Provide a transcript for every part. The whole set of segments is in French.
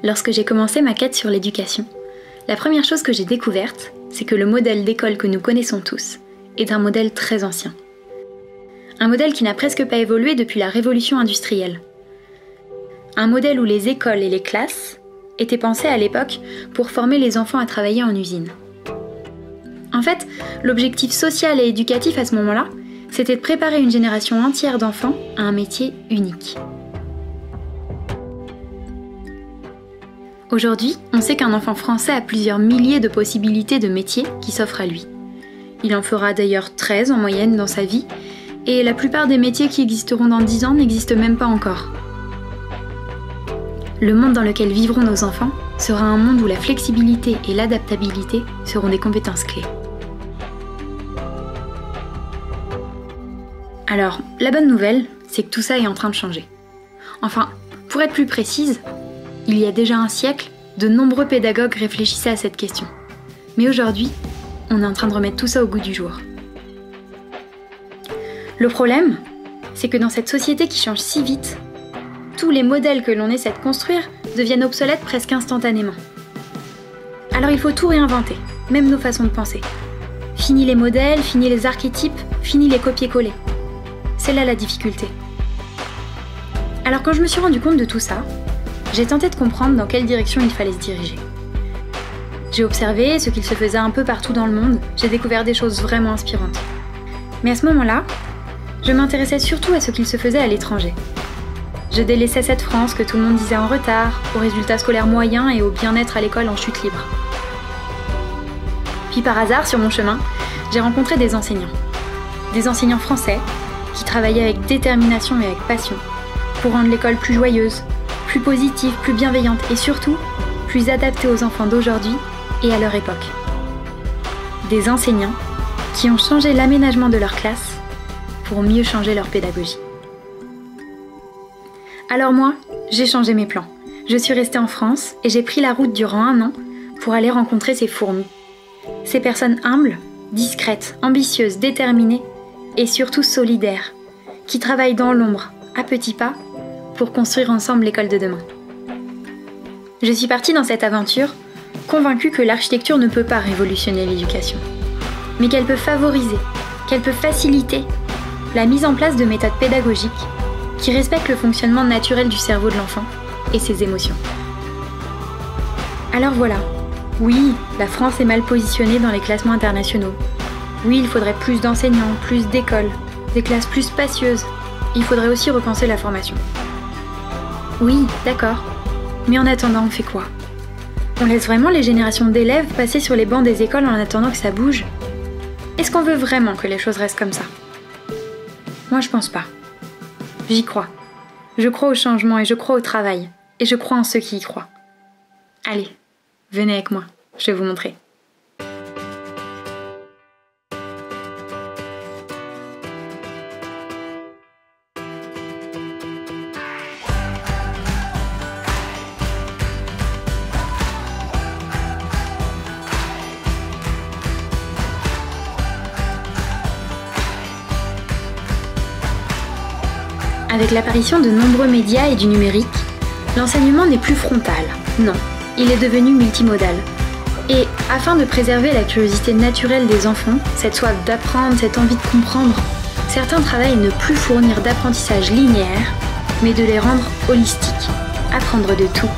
Lorsque j'ai commencé ma quête sur l'éducation, la première chose que j'ai découverte, c'est que le modèle d'école que nous connaissons tous est un modèle très ancien. Un modèle qui n'a presque pas évolué depuis la révolution industrielle. Un modèle où les écoles et les classes étaient pensées à l'époque pour former les enfants à travailler en usine. En fait, l'objectif social et éducatif à ce moment-là, c'était de préparer une génération entière d'enfants à un métier unique. Aujourd'hui, on sait qu'un enfant français a plusieurs milliers de possibilités de métiers qui s'offrent à lui. Il en fera d'ailleurs 13 en moyenne dans sa vie, et la plupart des métiers qui existeront dans 10 ans n'existent même pas encore. Le monde dans lequel vivront nos enfants sera un monde où la flexibilité et l'adaptabilité seront des compétences clés. Alors, la bonne nouvelle, c'est que tout ça est en train de changer. Enfin, pour être plus précise, il y a déjà un siècle, de nombreux pédagogues réfléchissaient à cette question. Mais aujourd'hui, on est en train de remettre tout ça au goût du jour. Le problème, c'est que dans cette société qui change si vite, tous les modèles que l'on essaie de construire deviennent obsolètes presque instantanément. Alors il faut tout réinventer, même nos façons de penser. Fini les modèles, fini les archétypes, fini les copier-coller. C'est là la difficulté. Alors quand je me suis rendu compte de tout ça, j'ai tenté de comprendre dans quelle direction il fallait se diriger. J'ai observé ce qu'il se faisait un peu partout dans le monde, j'ai découvert des choses vraiment inspirantes. Mais à ce moment-là, je m'intéressais surtout à ce qu'il se faisait à l'étranger. Je délaissais cette France que tout le monde disait en retard, aux résultats scolaires moyens et au bien-être à l'école en chute libre. Puis par hasard, sur mon chemin, j'ai rencontré des enseignants. Des enseignants français qui travaillaient avec détermination et avec passion pour rendre l'école plus joyeuse, plus positive, plus bienveillante et surtout plus adaptée aux enfants d'aujourd'hui et à leur époque. Des enseignants qui ont changé l'aménagement de leur classe pour mieux changer leur pédagogie. Alors moi, j'ai changé mes plans. Je suis restée en France et j'ai pris la route durant 1 an pour aller rencontrer ces fourmis. Ces personnes humbles, discrètes, ambitieuses, déterminées et surtout solidaires, qui travaillent dans l'ombre, à petits pas, pour construire ensemble l'école de demain. Je suis partie dans cette aventure, convaincue que l'architecture ne peut pas révolutionner l'éducation, mais qu'elle peut favoriser, qu'elle peut faciliter la mise en place de méthodes pédagogiques qui respectent le fonctionnement naturel du cerveau de l'enfant et ses émotions. Alors voilà, oui, la France est mal positionnée dans les classements internationaux. Oui, il faudrait plus d'enseignants, plus d'écoles, des classes plus spacieuses. Il faudrait aussi repenser la formation. Oui, d'accord. Mais en attendant, on fait quoi? On laisse vraiment les générations d'élèves passer sur les bancs des écoles en attendant que ça bouge? Est-ce qu'on veut vraiment que les choses restent comme ça? Moi, je pense pas. J'y crois. Je crois au changement et je crois au travail. Et je crois en ceux qui y croient. Allez, venez avec moi, je vais vous montrer. Avec l'apparition de nombreux médias et du numérique, l'enseignement n'est plus frontal, non, il est devenu multimodal. Et afin de préserver la curiosité naturelle des enfants, cette soif d'apprendre, cette envie de comprendre, certains travaillent à ne plus fournir d'apprentissage linéaire, mais de les rendre holistiques, apprendre de tout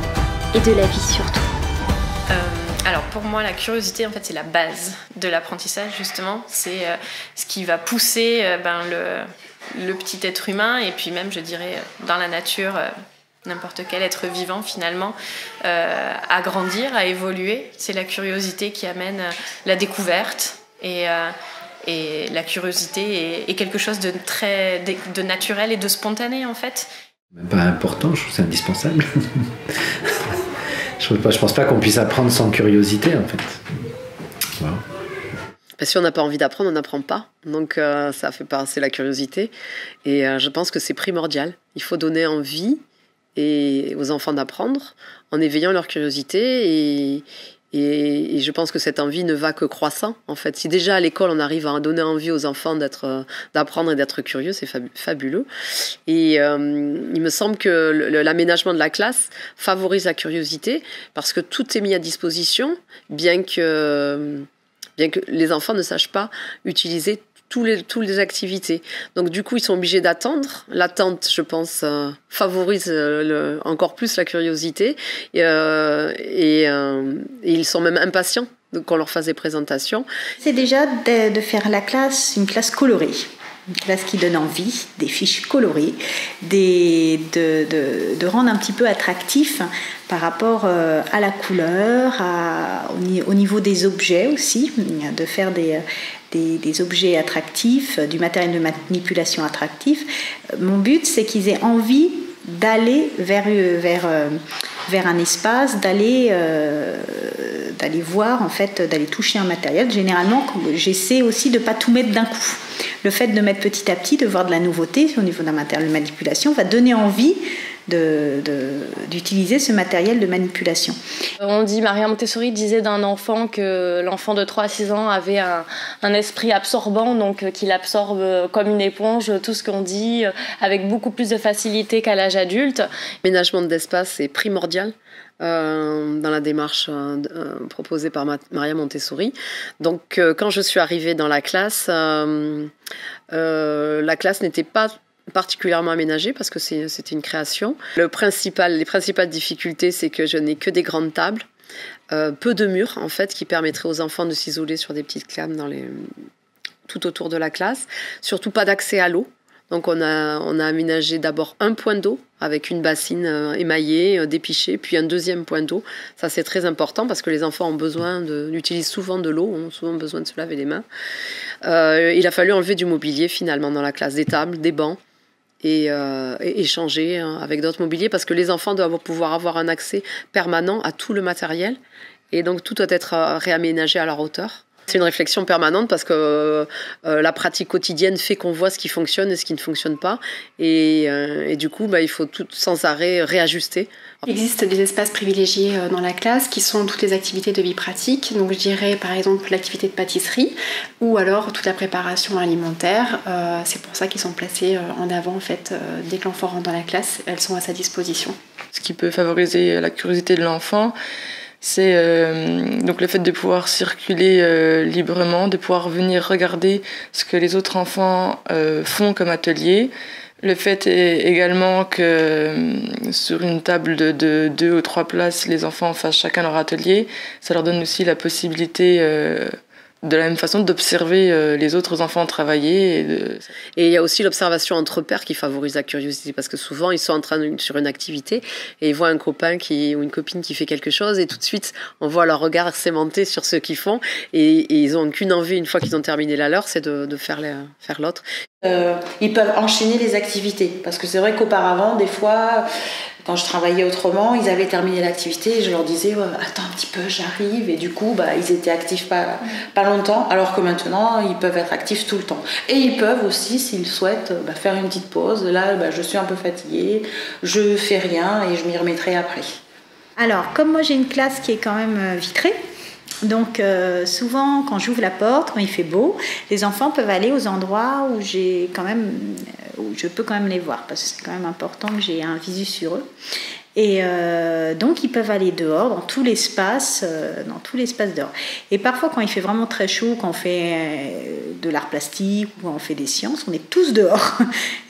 et de la vie surtout. Alors pour moi, la curiosité, en fait, c'est la base de l'apprentissage, justement. C'est ce qui va pousser le petit être humain et puis même, je dirais, dans la nature, n'importe quel être vivant, finalement, à grandir, à évoluer. C'est la curiosité qui amène la découverte et la curiosité est quelque chose de naturel et de spontané, en fait. Pas important, je trouve que c'est indispensable. Je pense pas qu'on puisse apprendre sans curiosité, en fait. Voilà. Parce que si on n'a pas envie d'apprendre, on n'apprend pas. Donc ça fait passer la curiosité. Et je pense que c'est primordial. Il faut donner envie aux enfants d'apprendre en éveillant leur curiosité Et je pense que cette envie ne va que croissant, en fait. Si déjà à l'école, on arrive à donner envie aux enfants d'apprendre et d'être curieux, c'est fabuleux. Et il me semble que l'aménagement de la classe favorise la curiosité parce que tout est mis à disposition, bien que les enfants ne sachent pas utiliser toutes les activités. Donc du coup, ils sont obligés d'attendre. L'attente, je pense, favorise encore plus la curiosité. Et ils sont même impatients qu'on leur fasse des présentations. C'est déjà de faire une classe colorée. Une classe qui donne envie, des fiches colorées, de rendre un petit peu attractif par rapport à la couleur, au niveau des objets aussi, de faire des objets attractifs, du matériel de manipulation attractif. Mon but, c'est qu'ils aient envie d'aller vers un espace, d'aller voir, en fait, d'aller toucher un matériel. Généralement, j'essaie aussi de ne pas tout mettre d'un coup. Le fait de mettre petit à petit, de voir de la nouveauté au niveau d'un matériel de manipulation va donner envie d'utiliser ce matériel de manipulation. On dit, Maria Montessori disait d'un enfant que l'enfant de 3 à 6 ans avait un esprit absorbant, donc qu'il absorbe comme une éponge tout ce qu'on dit avec beaucoup plus de facilité qu'à l'âge adulte. L'aménagement d'espace est primordial dans la démarche proposée par Maria Montessori. Donc quand je suis arrivée dans la classe n'était pas particulièrement aménagée parce que c'était une création. Les principales difficultés, c'est que je n'ai que des grandes tables, peu de murs en fait qui permettraient aux enfants de s'isoler sur des petites clames tout autour de la classe. Surtout pas d'accès à l'eau. Donc on a aménagé d'abord un point d'eau avec une bassine émaillée, dépichée, puis un deuxième point d'eau. Ça c'est très important parce que les enfants utilisent souvent de l'eau, ont souvent besoin de se laver les mains. Il a fallu enlever du mobilier finalement dans la classe, des tables, des bancs. Et échanger avec d'autres mobiliers parce que les enfants doivent pouvoir avoir un accès permanent à tout le matériel et donc tout doit être réaménagé à leur hauteur. C'est une réflexion permanente parce que la pratique quotidienne fait qu'on voit ce qui fonctionne et ce qui ne fonctionne pas et du coup il faut tout sans arrêt réajuster. Il existe des espaces privilégiés dans la classe qui sont toutes les activités de vie pratique, donc je dirais par exemple l'activité de pâtisserie ou alors toute la préparation alimentaire. C'est pour ça qu'ils sont placés en avant en fait. Dès que l'enfant rentre dans la classe, elles sont à sa disposition. Ce qui peut favoriser la curiosité de l'enfant, c'est donc le fait de pouvoir circuler librement, de pouvoir venir regarder ce que les autres enfants font comme atelier. Le fait est également que sur une table de 2 ou 3 places, les enfants fassent chacun leur atelier. Ça leur donne aussi la possibilité de la même façon d'observer les autres enfants travailler. Et il y a aussi l'observation entre pairs qui favorise la curiosité parce que souvent ils sont sur une activité et ils voient un copain ou une copine qui fait quelque chose et tout de suite on voit leur regard s'aimanter sur ce qu'ils font et ils n'ont qu'une envie une fois qu'ils ont terminé la leur, c'est de faire l'autre. Ils peuvent enchaîner les activités parce que c'est vrai qu'auparavant des fois quand je travaillais autrement, ils avaient terminé l'activité et je leur disais attends un petit peu, j'arrive et du coup ils étaient actifs pas longtemps alors que maintenant ils peuvent être actifs tout le temps et ils peuvent aussi s'ils souhaitent faire une petite pause. Là je suis un peu fatiguée, je fais rien et je m'y remettrai après. Alors comme moi j'ai une classe qui est quand même vitrée, donc souvent quand j'ouvre la porte, quand il fait beau, les enfants peuvent aller aux endroits où je peux quand même les voir parce que c'est quand même important que j'ai un visu sur eux. Et donc ils peuvent aller dehors dans tout l'espace dehors. Et parfois quand il fait vraiment très chaud, quand on fait de l'art plastique ou quand on fait des sciences, on est tous dehors.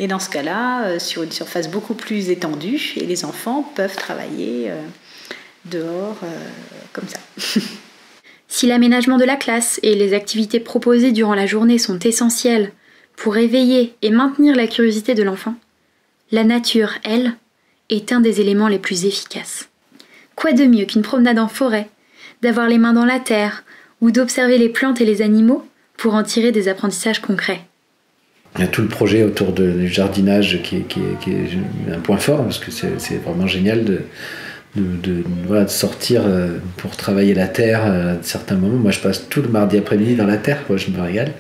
Et dans ce cas-là, sur une surface beaucoup plus étendue, et les enfants peuvent travailler dehors comme ça. Si l'aménagement de la classe et les activités proposées durant la journée sont essentielles pour éveiller et maintenir la curiosité de l'enfant, la nature, elle, est un des éléments les plus efficaces. Quoi de mieux qu'une promenade en forêt, d'avoir les mains dans la terre ou d'observer les plantes et les animaux pour en tirer des apprentissages concrets. Il y a tout le projet autour du jardinage qui est un point fort parce que c'est vraiment génial de sortir pour travailler la terre à certains moments. Moi je passe tout le mardi après-midi dans la terre, je me régale.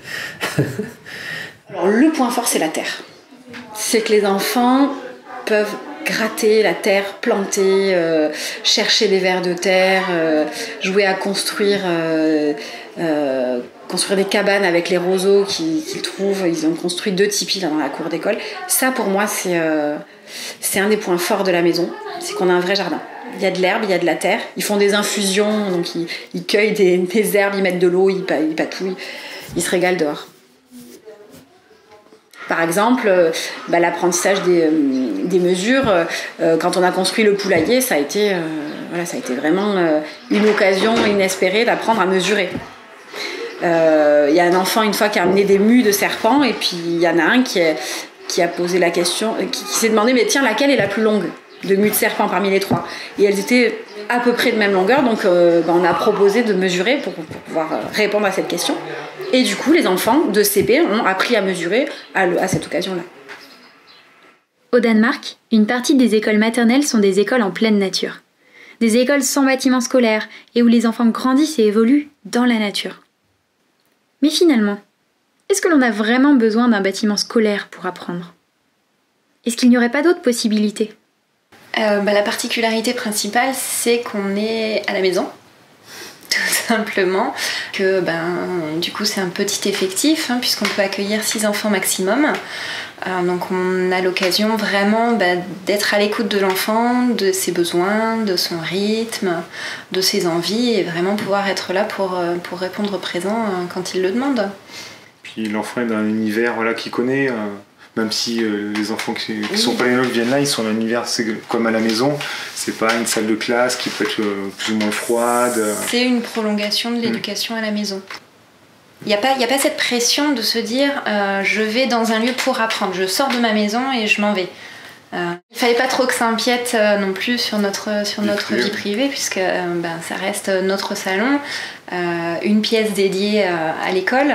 Alors le point fort c'est la terre. C'est que les enfants peuvent gratter la terre, planter, chercher des vers de terre, jouer à construire des cabanes avec les roseaux qu'ils trouvent. Ils ont construit 2 tipis dans la cour d'école. Ça, pour moi, c'est un des points forts de la maison, c'est qu'on a un vrai jardin. Il y a de l'herbe, il y a de la terre. Ils font des infusions, donc ils cueillent des herbes, ils mettent de l'eau, ils patouillent. Ils se régalent dehors. Par exemple, l'apprentissage des mesures, quand on a construit le poulailler, ça a été vraiment une occasion inespérée d'apprendre à mesurer. Il y a un enfant une fois qui a amené des mues de serpents, et puis il y en a un qui a posé la question, qui s'est demandé, mais tiens, laquelle est la plus longue de mues de serpent parmi les 3? Et elles étaient à peu près de même longueur, donc on a proposé de mesurer pour pouvoir répondre à cette question. Et du coup, les enfants de CP ont appris à mesurer à cette occasion-là. Au Danemark, une partie des écoles maternelles sont des écoles en pleine nature. Des écoles sans bâtiments scolaires et où les enfants grandissent et évoluent dans la nature. Mais finalement, est-ce que l'on a vraiment besoin d'un bâtiment scolaire pour apprendre? Est-ce qu'il n'y aurait pas d'autres possibilités? La particularité principale, c'est qu'on est à la maison, tout simplement, que du coup c'est un petit effectif, puisqu'on peut accueillir 6 enfants maximum. Donc on a l'occasion vraiment d'être à l'écoute de l'enfant, de ses besoins, de son rythme, de ses envies, et vraiment pouvoir être là pour répondre présent quand il le demande. Puis l'enfant est dans un univers qu'il connaît. Même si les enfants qui sont pas les nôtres viennent là, ils sont dans un univers, c'est comme à la maison. C'est pas une salle de classe qui peut être plus ou moins froide. C'est une prolongation de l'éducation à la maison. Il n'y a pas cette pression de se dire je vais dans un lieu pour apprendre. Je sors de ma maison et je m'en vais. Il fallait pas trop que ça empiète non plus sur notre vie privée, puisque ça reste notre salon, une pièce dédiée à l'école,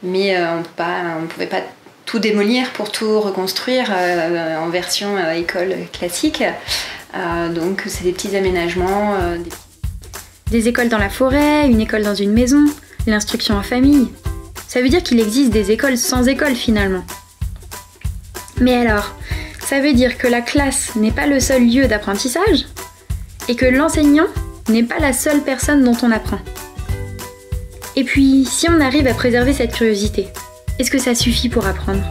mais on pouvait pas tout démolir pour tout reconstruire en version école classique. Donc c'est des petits aménagements. Des écoles dans la forêt, une école dans une maison, l'instruction en famille. Ça veut dire qu'il existe des écoles sans école finalement. Mais alors, ça veut dire que la classe n'est pas le seul lieu d'apprentissage et que l'enseignant n'est pas la seule personne dont on apprend. Et puis, si on arrive à préserver cette curiosité, est-ce que ça suffit pour apprendre?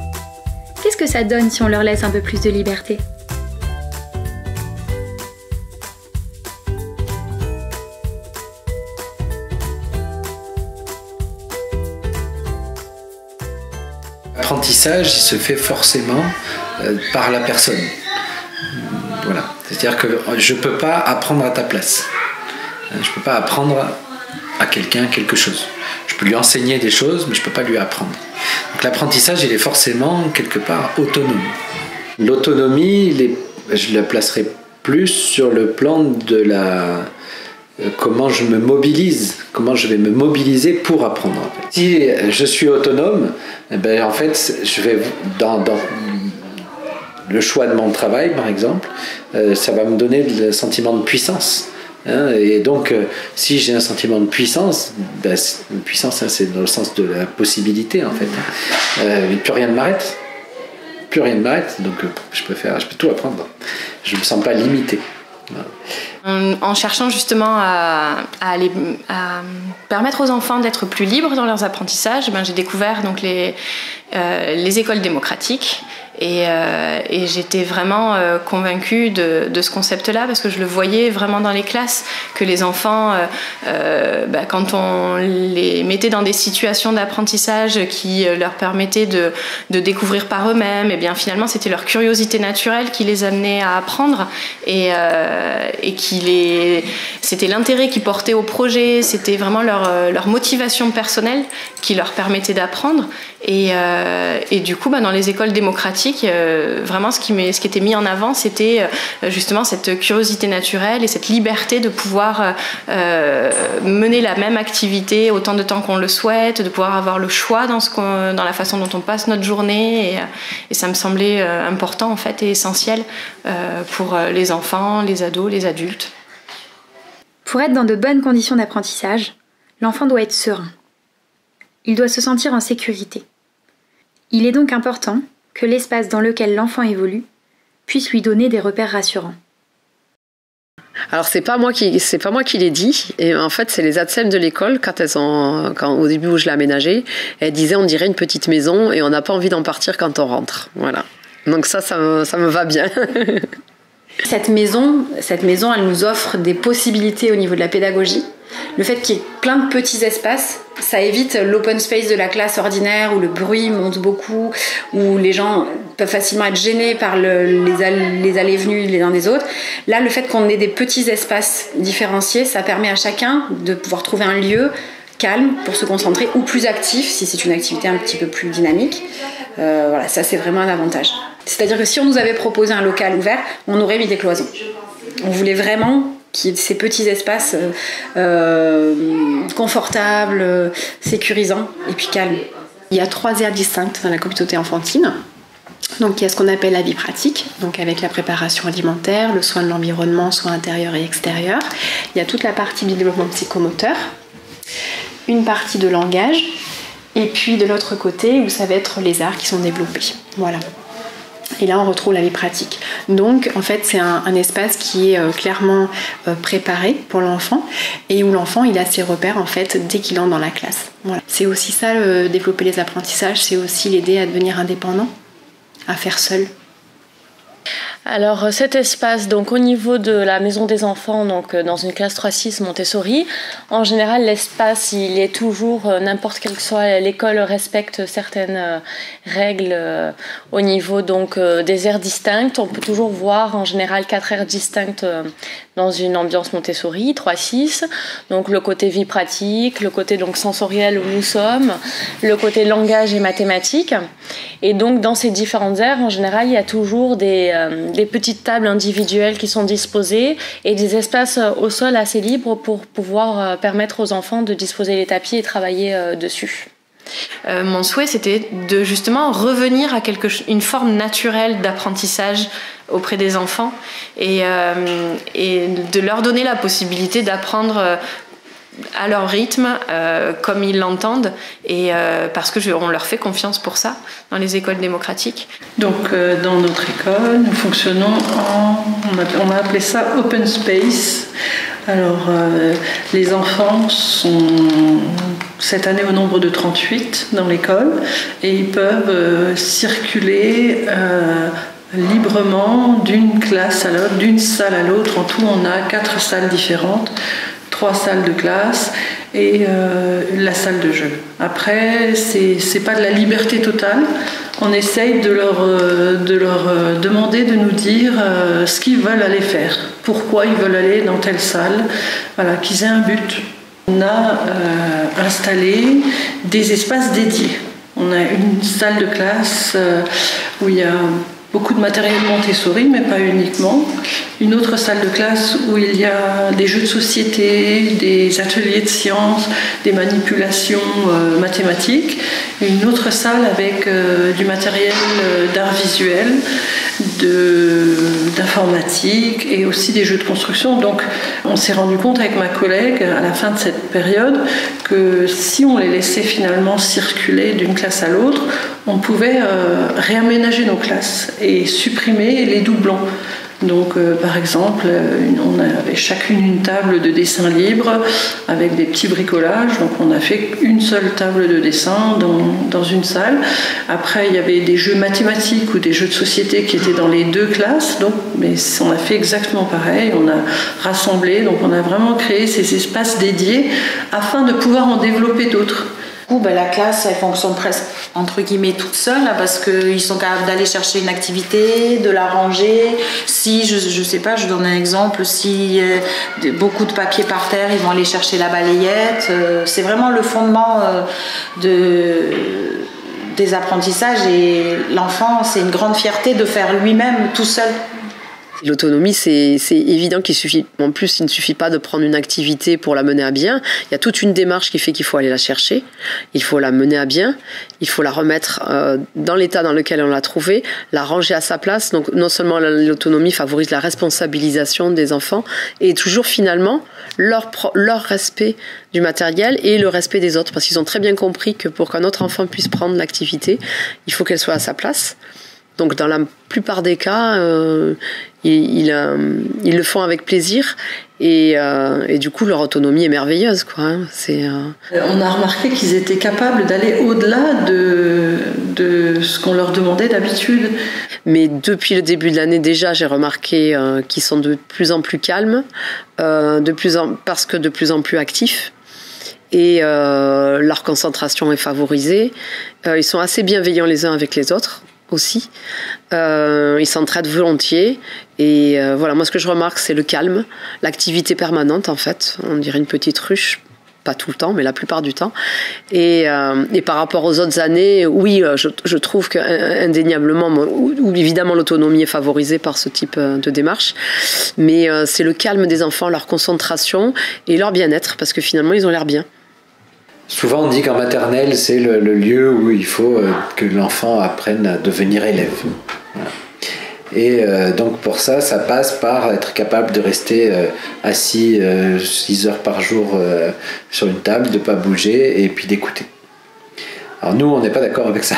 Qu'est-ce que ça donne si on leur laisse un peu plus de liberté? L'apprentissage, il se fait forcément par la personne. Voilà. C'est-à-dire que je ne peux pas apprendre à ta place. Je ne peux pas apprendre à quelqu'un quelque chose. Je peux lui enseigner des choses, mais je ne peux pas lui apprendre. Donc l'apprentissage, il est forcément quelque part autonome. L'autonomie, je la placerai plus sur le plan de comment je me mobilise, comment je vais me mobiliser pour apprendre. En fait. Si je suis autonome, en fait, je vais dans le choix de mon travail, par exemple, ça va me donner le sentiment de puissance. Et donc, si j'ai un sentiment de puissance, c'est dans le sens de la possibilité, en fait. Plus rien ne m'arrête. Plus rien ne m'arrête, donc je peux tout apprendre. Je ne me sens pas limité. Voilà. En cherchant justement à permettre aux enfants d'être plus libres dans leurs apprentissages, j'ai découvert donc les écoles démocratiques. Et j'étais vraiment convaincue de ce concept-là, parce que je le voyais vraiment dans les classes, que les enfants, quand on les mettait dans des situations d'apprentissage qui leur permettaient de découvrir par eux-mêmes, et bien finalement c'était leur curiosité naturelle qui les amenait à apprendre, et c'était l'intérêt qu'ils portaient au projet, c'était vraiment leur motivation personnelle qui leur permettait d'apprendre. Et du coup, dans les écoles démocratiques, vraiment ce qui était mis en avant, c'était justement cette curiosité naturelle et cette liberté de pouvoir mener la même activité autant de temps qu'on le souhaite, de pouvoir avoir le choix dans la façon dont on passe notre journée. Et ça me semblait important en fait et essentiel pour les enfants, les ados, les adultes. Pour être dans de bonnes conditions d'apprentissage, l'enfant doit être serein. Il doit se sentir en sécurité. Il est donc important que l'espace dans lequel l'enfant évolue puisse lui donner des repères rassurants. Alors c'est pas moi qui l'ai dit, et en fait c'est les ATSEM de l'école quand au début où je l'ai aménagé, elles disaient on dirait une petite maison et on n'a pas envie d'en partir quand on rentre. Voilà. Donc ça me va bien. Cette maison, elle nous offre des possibilités au niveau de la pédagogie. Le fait qu'il y ait plein de petits espaces, ça évite l'open space de la classe ordinaire où le bruit monte beaucoup, où les gens peuvent facilement être gênés par les allées et venues les uns des autres. Là, le fait qu'on ait des petits espaces différenciés, ça permet à chacun de pouvoir trouver un lieu calme pour se concentrer ou plus actif si c'est une activité un petit peu plus dynamique. Voilà, ça c'est vraiment un avantage. C'est-à-dire que si on nous avait proposé un local ouvert, on aurait mis des cloisons. On voulait vraiment qu'il y ait ces petits espaces confortables, sécurisants et puis calmes. Il y a 3 aires distinctes dans la communauté enfantine. Donc il y a ce qu'on appelle la vie pratique, donc avec la préparation alimentaire, le soin de l'environnement, soin intérieur et extérieur. Il y a toute la partie du développement psychomoteur, une partie de langage, et puis de l'autre côté où ça va être les arts qui sont développés. Voilà. Et là, on retrouve la vie pratique. Donc, en fait, c'est un espace qui est clairement préparé pour l'enfant et où l'enfant, il a ses repères, en fait, dès qu'il entre dans la classe. Voilà. C'est aussi ça, développer les apprentissages, c'est aussi l'aider à devenir indépendant, à faire seul. Alors cet espace, donc au niveau de la maison des enfants, donc dans une classe 3-6 Montessori, en général l'espace il est toujours, n'importe quelle que soit l'école respecte certaines règles au niveau donc des aires distinctes. On peut toujours voir en général 4 aires distinctes dans une ambiance Montessori, 3-6. Donc le côté vie pratique, le côté donc sensoriel où nous sommes, le côté langage et mathématiques. Et donc dans ces différentes aires, en général, il y a toujours des petites tables individuelles qui sont disposées et des espaces au sol assez libres pour pouvoir permettre aux enfants de disposer les tapis et travailler dessus. Mon souhait, c'était de justement revenir à une forme naturelle d'apprentissage auprès des enfants et de leur donner la possibilité d'apprendre à leur rythme, comme ils l'entendent, et parce qu'on leur fait confiance pour ça dans les écoles démocratiques. Donc dans notre école, nous fonctionnons on a appelé ça Open Space. Alors les enfants sont cette année au nombre de 38 dans l'école et ils peuvent circuler librement d'une classe à l'autre, d'une salle à l'autre. En tout, on a 4 salles différentes. 3 salles de classe et la salle de jeu. Après, c'est pas de la liberté totale. On essaye de leur demander de nous dire ce qu'ils veulent aller faire, pourquoi ils veulent aller dans telle salle, voilà, qu'ils aient un but. On a installé des espaces dédiés. On a une salle de classe où il y a beaucoup de matériel Montessori, mais pas uniquement. Une autre salle de classe où il y a des jeux de société, des ateliers de sciences, des manipulations mathématiques. Une autre salle avec du matériel d'art visuel, d'informatique et aussi des jeux de construction. Donc on s'est rendu compte avec ma collègue à la fin de cette période que si on les laissait finalement circuler d'une classe à l'autre, on pouvait réaménager nos classes et supprimer les doublons. Donc par exemple, on avait chacune une table de dessin libre avec des petits bricolages. Donc on a fait une seule table de dessin dans une salle. Après il y avait des jeux mathématiques ou des jeux de société qui étaient dans les 2 classes. Donc, mais on a fait exactement pareil, on a rassemblé, donc on a vraiment créé ces espaces dédiés afin de pouvoir en développer d'autres. La classe, elle fonctionne presque entre guillemets toute seule là, parce qu'ils sont capables d'aller chercher une activité, de la ranger. Si, je sais pas, je donne un exemple, si beaucoup de papier par terre, ils vont aller chercher la balayette. C'est vraiment le fondement des apprentissages et l'enfant, c'est une grande fierté de faire lui-même tout seul. L'autonomie, c'est évident qu'il suffit. En plus, il ne suffit pas de prendre une activité pour la mener à bien. Il y a toute une démarche qui fait qu'il faut aller la chercher. Il faut la mener à bien. Il faut la remettre dans l'état dans lequel on l'a trouvée, la ranger à sa place. Donc, non seulement l'autonomie favorise la responsabilisation des enfants et toujours finalement leur respect du matériel et le respect des autres. Parce qu'ils ont très bien compris que pour qu'un autre enfant puisse prendre l'activité, il faut qu'elle soit à sa place. Donc dans la plupart des cas, ils le font avec plaisir et du coup leur autonomie est merveilleuse, quoi. On a remarqué qu'ils étaient capables d'aller au-delà de ce qu'on leur demandait d'habitude. Mais depuis le début de l'année déjà, j'ai remarqué qu'ils sont de plus en plus calmes, parce que de plus en plus actifs. Et leur concentration est favorisée. Ils sont assez bienveillants les uns avec les autres aussi. Ils s'entraident volontiers. Et voilà, moi ce que je remarque, c'est le calme, l'activité permanente en fait. On dirait une petite ruche, pas tout le temps, mais la plupart du temps. Et par rapport aux autres années, oui, je trouve qu'indéniablement, ou évidemment l'autonomie est favorisée par ce type de démarche, mais c'est le calme des enfants, leur concentration et leur bien-être, parce que finalement ils ont l'air bien. Souvent on dit qu'en maternelle c'est le lieu où il faut que l'enfant apprenne à devenir élève. Voilà. Et donc pour ça passe par être capable de rester assis 6 heures par jour sur une table, de ne pas bouger et puis d'écouter. Alors nous on n'est pas d'accord avec ça.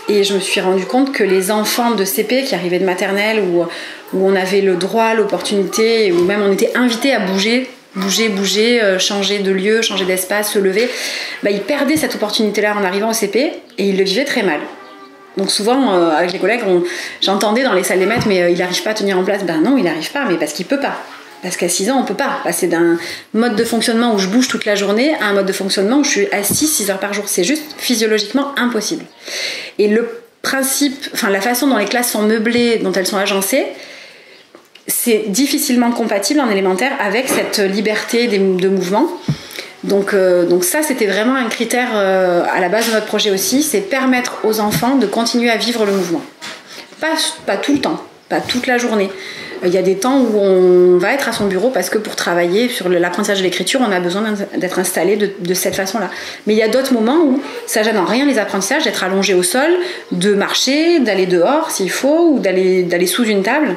Et je me suis rendu compte que les enfants de CP qui arrivaient de maternelle, où on avait le droit, l'opportunité, où même on était invités à bouger, changer de lieu, changer d'espace, se lever, ils perdaient cette opportunité-là en arrivant au CP et ils le vivaient très mal. Donc souvent, avec les collègues, j'entendais dans les salles des maîtres, mais il n'arrive pas à tenir en place. Ben non, il n'arrive pas, mais parce qu'il ne peut pas. Parce qu'à 6 ans, on ne peut pas passer d'un mode de fonctionnement où je bouge toute la journée à un mode de fonctionnement où je suis assise 6 heures par jour. C'est juste physiologiquement impossible. Et le principe, la façon dont les classes sont meublées, dont elles sont agencées, c'est difficilement compatible en élémentaire avec cette liberté de mouvement. Donc ça, c'était vraiment un critère à la base de notre projet aussi, c'est permettre aux enfants de continuer à vivre le mouvement. Pas tout le temps, pas toute la journée. Il y a des temps où on va être à son bureau parce que pour travailler sur l'apprentissage de l'écriture, on a besoin d'être installé de cette façon-là. Mais il y a d'autres moments où ça gêne en rien les apprentissages, d'être allongé au sol, de marcher, d'aller dehors s'il faut, ou d'aller sous une table.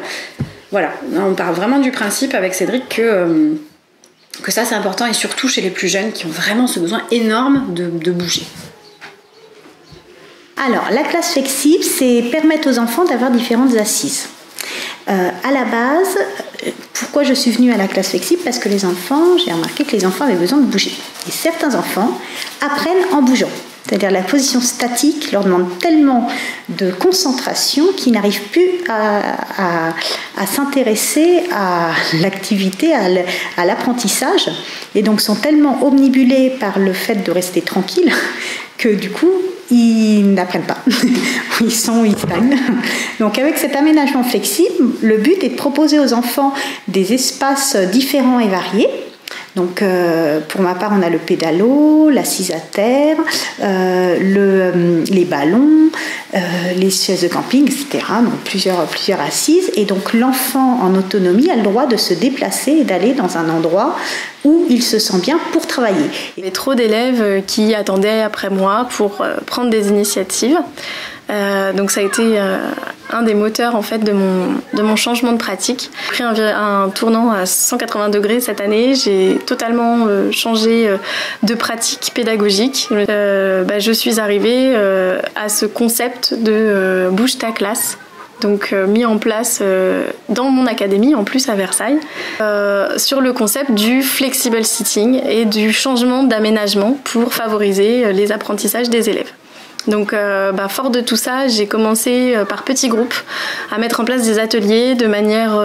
Voilà, on part vraiment du principe avec Cédric que ça c'est important, et surtout chez les plus jeunes qui ont vraiment ce besoin énorme de bouger. Alors, la classe flexible, c'est permettre aux enfants d'avoir différentes assises. À la base, pourquoi je suis venue à la classe flexible? Parce que j'ai remarqué que les enfants avaient besoin de bouger. Et certains enfants apprennent en bougeant. C'est-à-dire la position statique leur demande tellement de concentration qu'ils n'arrivent plus à s'intéresser à l'activité, à l'apprentissage, et donc sont tellement omnibulés par le fait de rester tranquilles que du coup, ils n'apprennent pas. Ils stagnent. Donc avec cet aménagement flexible, le but est de proposer aux enfants des espaces différents et variés. Donc pour ma part, on a le pédalo, l'assise à terre, les ballons, les chaises de camping, etc. Donc plusieurs assises. Et donc l'enfant en autonomie a le droit de se déplacer et d'aller dans un endroit où il se sent bien pour travailler. Il y avait trop d'élèves qui attendaient après moi pour prendre des initiatives. Donc ça a été un des moteurs en fait de mon changement de pratique. J'ai pris un tournant à 180 degrés cette année. J'ai totalement changé de pratique pédagogique. Je suis arrivée à ce concept de bouge ta classe. Donc mis en place dans mon académie, en plus à Versailles, sur le concept du flexible sitting et du changement d'aménagement pour favoriser les apprentissages des élèves. Donc fort de tout ça, j'ai commencé par petits groupes à mettre en place des ateliers de manière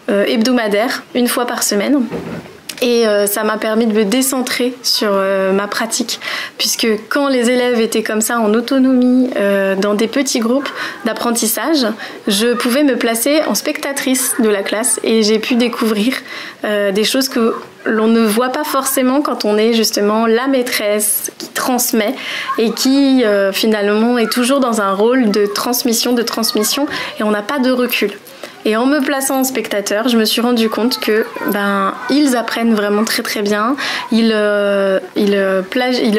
hebdomadaire, une fois par semaine. Et ça m'a permis de me décentrer sur ma pratique, puisque quand les élèves étaient comme ça en autonomie dans des petits groupes d'apprentissage, je pouvais me placer en spectatrice de la classe et j'ai pu découvrir des choses que l'on ne voit pas forcément quand on est justement la maîtresse qui transmet et qui finalement est toujours dans un rôle de transmission et on n'a pas de recul. Et en me plaçant en spectateur, je me suis rendu compte que ils apprennent vraiment très très bien. Ils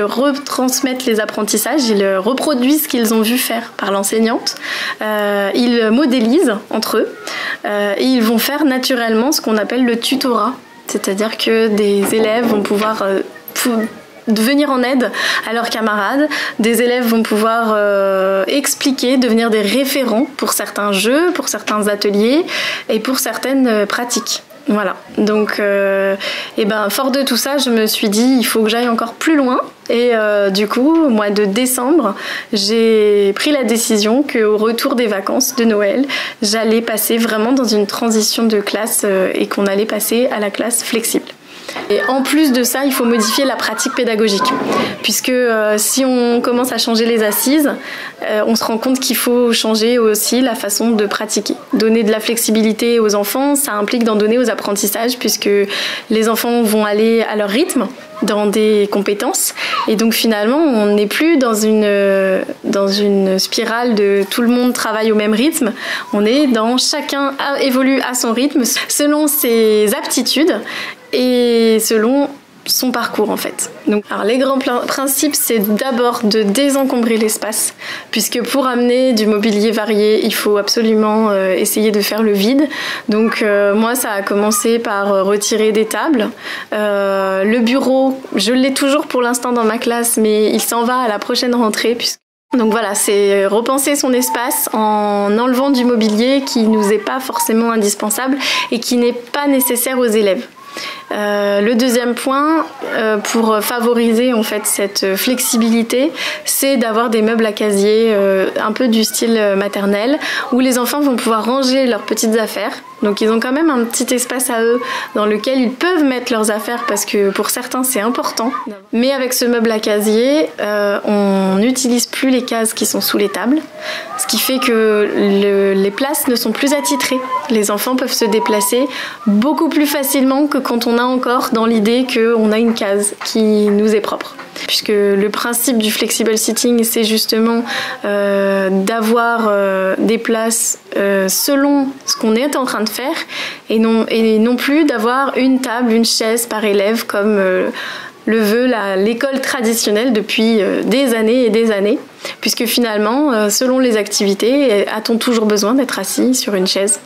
retransmettent les apprentissages, ils reproduisent ce qu'ils ont vu faire par l'enseignante. Ils modélisent entre eux et ils vont faire naturellement ce qu'on appelle le tutorat. C'est-à-dire que des élèves vont pouvoir venir en aide à leurs camarades. Des élèves vont pouvoir expliquer, devenir des référents pour certains jeux, pour certains ateliers et pour certaines pratiques. Voilà, donc fort de tout ça, je me suis dit il faut que j'aille encore plus loin. Et du coup, au mois de décembre, j'ai pris la décision qu'au retour des vacances de Noël, j'allais passer vraiment dans une transition de classe et qu'on allait passer à la classe flexible. Et en plus de ça, il faut modifier la pratique pédagogique, puisque si on commence à changer les assises, on se rend compte qu'il faut changer aussi la façon de pratiquer. Donner de la flexibilité aux enfants, ça implique d'en donner aux apprentissages, puisque les enfants vont aller à leur rythme, dans des compétences, et donc finalement on n'est plus dans une spirale de tout le monde travaille au même rythme. On est dans chacun évolue à son rythme selon ses aptitudes et selon son parcours en fait. Donc, alors, les grands principes, c'est d'abord de désencombrer l'espace, puisque pour amener du mobilier varié, il faut absolument essayer de faire le vide. Donc moi, ça a commencé par retirer des tables. Le bureau, je l'ai toujours pour l'instant dans ma classe, mais il s'en va à la prochaine rentrée. Donc voilà, c'est repenser son espace en enlevant du mobilier qui nous est pas forcément indispensable et qui n'est pas nécessaire aux élèves. Le deuxième point, pour favoriser en fait cette flexibilité, c'est d'avoir des meubles à casier un peu du style maternel, où les enfants vont pouvoir ranger leurs petites affaires. Donc ils ont quand même un petit espace à eux dans lequel ils peuvent mettre leurs affaires, parce que pour certains c'est important. Mais avec ce meuble à casier, on n'utilise plus les cases qui sont sous les tables, ce qui fait que les places ne sont plus attitrées. Les enfants peuvent se déplacer beaucoup plus facilement que quand on a encore dans l'idée qu'on a une case qui nous est propre. Puisque le principe du flexible sitting, c'est justement d'avoir des places selon ce qu'on est en train de faire, et non plus d'avoir une table, une chaise par élève comme le veut l'école traditionnelle depuis des années et des années, puisque finalement, selon les activités, a-t-on toujours besoin d'être assis sur une chaise ?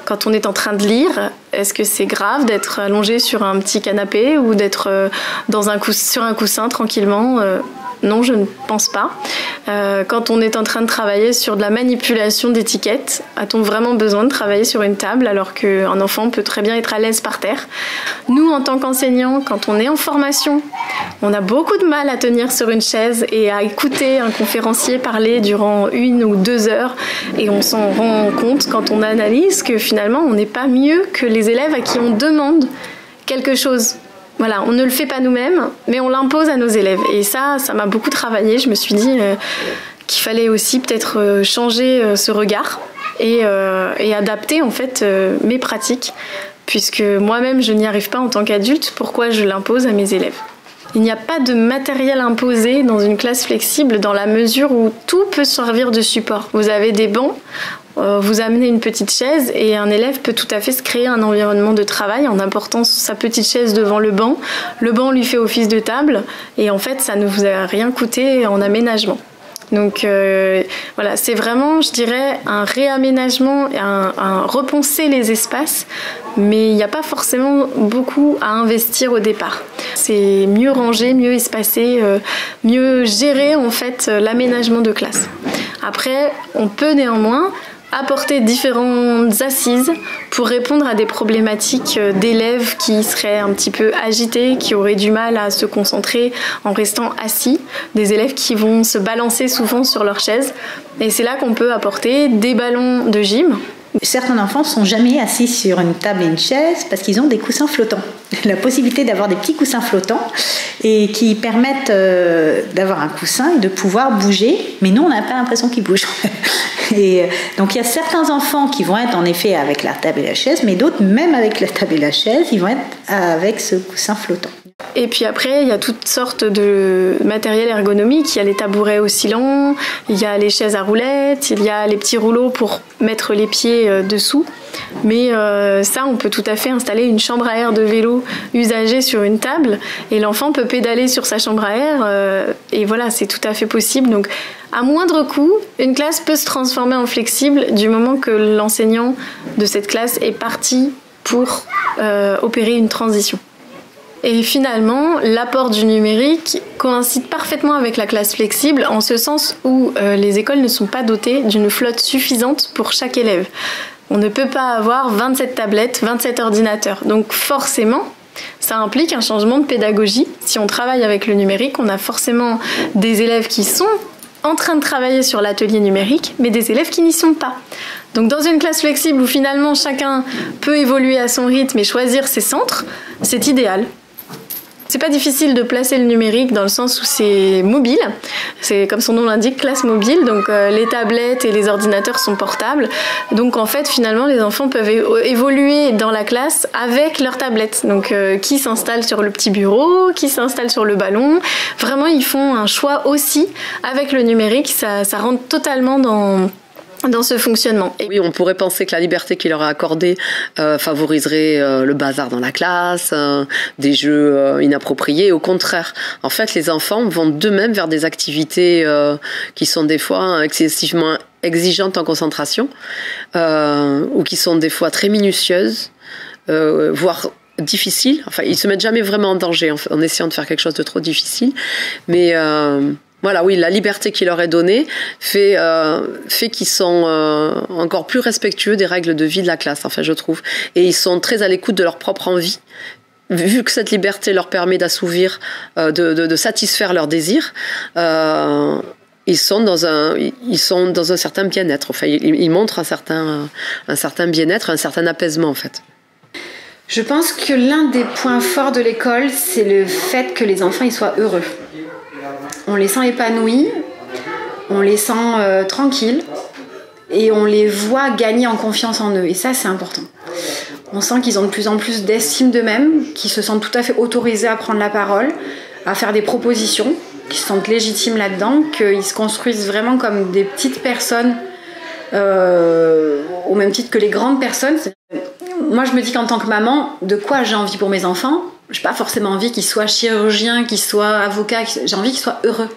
Quand on est en train de lire, est-ce que c'est grave d'être allongé sur un petit canapé ou d'être sur un coussin tranquillement ? Non, je ne pense pas. Quand on est en train de travailler sur de la manipulation d'étiquettes, a-t-on vraiment besoin de travailler sur une table alors qu'un enfant peut très bien être à l'aise par terre ? Nous, en tant qu'enseignants, quand on est en formation, on a beaucoup de mal à tenir sur une chaise et à écouter un conférencier parler durant 1 ou 2 heures, et on s'en rend compte quand on analyse que finalement on n'est pas mieux que les élèves à qui on demande quelque chose. Voilà, on ne le fait pas nous-mêmes, mais on l'impose à nos élèves. Et ça m'a beaucoup travaillé. Je me suis dit qu'il fallait aussi peut-être changer ce regard et adapter en fait mes pratiques, puisque moi-même je n'y arrive pas en tant qu'adulte. Pourquoi je l'impose à mes élèves ? Il n'y a pas de matériel imposé dans une classe flexible, dans la mesure où tout peut servir de support. Vous avez des bancs, vous amenez une petite chaise, et un élève peut tout à fait se créer un environnement de travail en apportant sa petite chaise devant le banc. Le banc lui fait office de table, et en fait ça ne vous a rien coûté en aménagement. Donc voilà, c'est vraiment, je dirais, un réaménagement, un repenser les espaces, mais il n'y a pas forcément beaucoup à investir au départ. C'est mieux ranger, mieux espacer, mieux gérer en fait l'aménagement de classe. Après, on peut néanmoins apporter différentes assises pour répondre à des problématiques d'élèves qui seraient un petit peu agités, qui auraient du mal à se concentrer en restant assis, des élèves qui vont se balancer souvent sur leur chaise. Et c'est là qu'on peut apporter des ballons de gym. Certains enfants ne sont jamais assis sur une table et une chaise parce qu'ils ont des coussins flottants. La possibilité d'avoir des petits coussins flottants et qui permettent d'avoir un coussin et de pouvoir bouger, mais nous on n'a pas l'impression qu'ils bougent. Et donc il y a certains enfants qui vont être en effet avec la table et la chaise, mais d'autres, même avec la table et la chaise, ils vont être avec ce coussin flottant. Et puis après, il y a toutes sortes de matériel ergonomique. Il y a les tabourets oscillants, il y a les chaises à roulettes, il y a les petits rouleaux pour mettre les pieds dessous. Mais ça, on peut tout à fait installer une chambre à air de vélo usagée sur une table, et l'enfant peut pédaler sur sa chambre à air. Et voilà, c'est tout à fait possible. Donc, à moindre coût, une classe peut se transformer en flexible du moment que l'enseignant de cette classe est parti pour opérer une transition. Et finalement, l'apport du numérique coïncide parfaitement avec la classe flexible en ce sens où les écoles ne sont pas dotées d'une flotte suffisante pour chaque élève. On ne peut pas avoir 27 tablettes, 27 ordinateurs. Donc forcément, ça implique un changement de pédagogie. Si on travaille avec le numérique, on a forcément des élèves qui sont en train de travailler sur l'atelier numérique, mais des élèves qui n'y sont pas. Donc dans une classe flexible où finalement chacun peut évoluer à son rythme et choisir ses centres, c'est idéal. C'est pas difficile de placer le numérique dans le sens où c'est mobile. C'est comme son nom l'indique, classe mobile. Donc les tablettes et les ordinateurs sont portables. Donc en fait, finalement, les enfants peuvent évoluer dans la classe avec leurs tablettes. Donc qui s'installe sur le petit bureau, qui s'installe sur le ballon. Vraiment, ils font un choix aussi avec le numérique. Ça rentre totalement dans ce fonctionnement. Oui, on pourrait penser que la liberté qu'il leur a accordée favoriserait le bazar dans la classe, des jeux inappropriés. Au contraire, en fait, les enfants vont d'eux-mêmes vers des activités qui sont des fois excessivement exigeantes en concentration ou qui sont des fois très minutieuses, voire difficiles. Enfin, ils se mettent jamais vraiment en danger en essayant de faire quelque chose de trop difficile, mais voilà, oui, la liberté qui leur est donnée fait qu'ils sont encore plus respectueux des règles de vie de la classe, enfin, je trouve. Et ils sont très à l'écoute de leur propre envie. Vu que cette liberté leur permet d'assouvir, de satisfaire leurs désirs, ils sont dans un certain bien-être. Enfin, ils montrent un certain bien-être, un certain apaisement, en fait. Je pense que l'un des points forts de l'école, c'est le fait que les enfants ils soient heureux. On les sent épanouis, on les sent tranquilles et on les voit gagner en confiance en eux. Et ça, c'est important. On sent qu'ils ont de plus en plus d'estime d'eux-mêmes, qu'ils se sentent tout à fait autorisés à prendre la parole, à faire des propositions, qu'ils se sentent légitimes là-dedans, qu'ils se construisent vraiment comme des petites personnes, au même titre que les grandes personnes. Moi, je me dis qu'en tant que maman, de quoi j'ai envie pour mes enfants ? Je n'ai pas forcément envie qu'ils soient chirurgiens, qu'ils soient avocats, j'ai envie qu'ils soient heureux.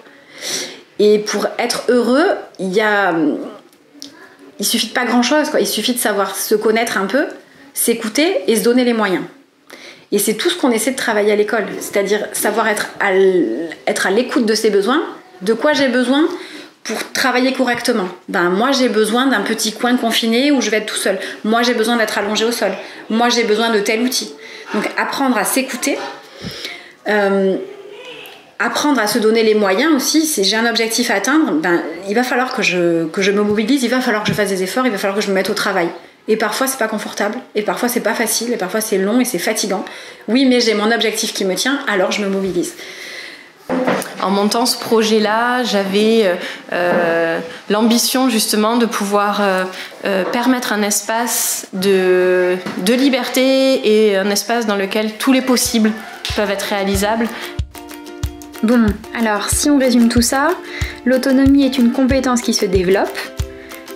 Et pour être heureux, il suffit de pas grand-chose, quoi. Il suffit de savoir se connaître un peu, s'écouter et se donner les moyens. Et c'est tout ce qu'on essaie de travailler à l'école, c'est-à-dire savoir être à l'écoute de ses besoins, de quoi j'ai besoin pour travailler correctement. Moi, j'ai besoin d'un petit coin confiné où je vais être tout seul. Moi, j'ai besoin d'être allongé au sol. Moi, j'ai besoin de tel outil. Donc, apprendre à s'écouter, apprendre à se donner les moyens aussi. Si j'ai un objectif à atteindre, il va falloir que je me mobilise, il va falloir que je fasse des efforts, il va falloir que je me mette au travail. Et parfois, c'est pas confortable, et parfois, c'est pas facile, et parfois, c'est long et c'est fatigant. Oui, mais j'ai mon objectif qui me tient, alors je me mobilise. En montant ce projet-là, j'avais l'ambition justement de pouvoir permettre un espace de liberté et un espace dans lequel tous les possibles peuvent être réalisables. Bon, alors si on résume tout ça, l'autonomie est une compétence qui se développe,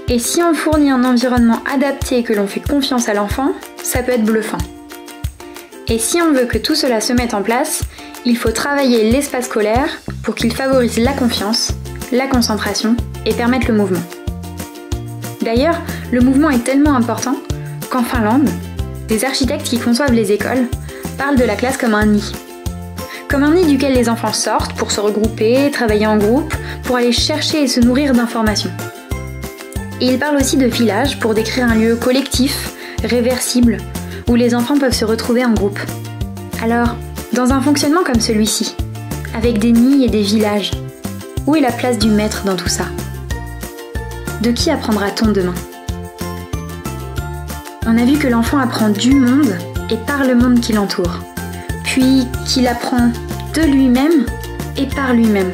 et si on fournit un environnement adapté et que l'on fait confiance à l'enfant, ça peut être bluffant. Et si on veut que tout cela se mette en place, il faut travailler l'espace scolaire pour qu'il favorise la confiance, la concentration et permette le mouvement. D'ailleurs, le mouvement est tellement important qu'en Finlande, des architectes qui conçoivent les écoles parlent de la classe comme un nid. Comme un nid duquel les enfants sortent pour se regrouper, travailler en groupe, pour aller chercher et se nourrir d'informations. Et ils parlent aussi de village pour décrire un lieu collectif, réversible, où les enfants peuvent se retrouver en groupe. Alors, dans un fonctionnement comme celui-ci, avec des nids et des villages, où est la place du maître dans tout ça ? De qui apprendra-t-on demain ? On a vu que l'enfant apprend du monde et par le monde qui l'entoure, puis qu'il apprend de lui-même et par lui-même.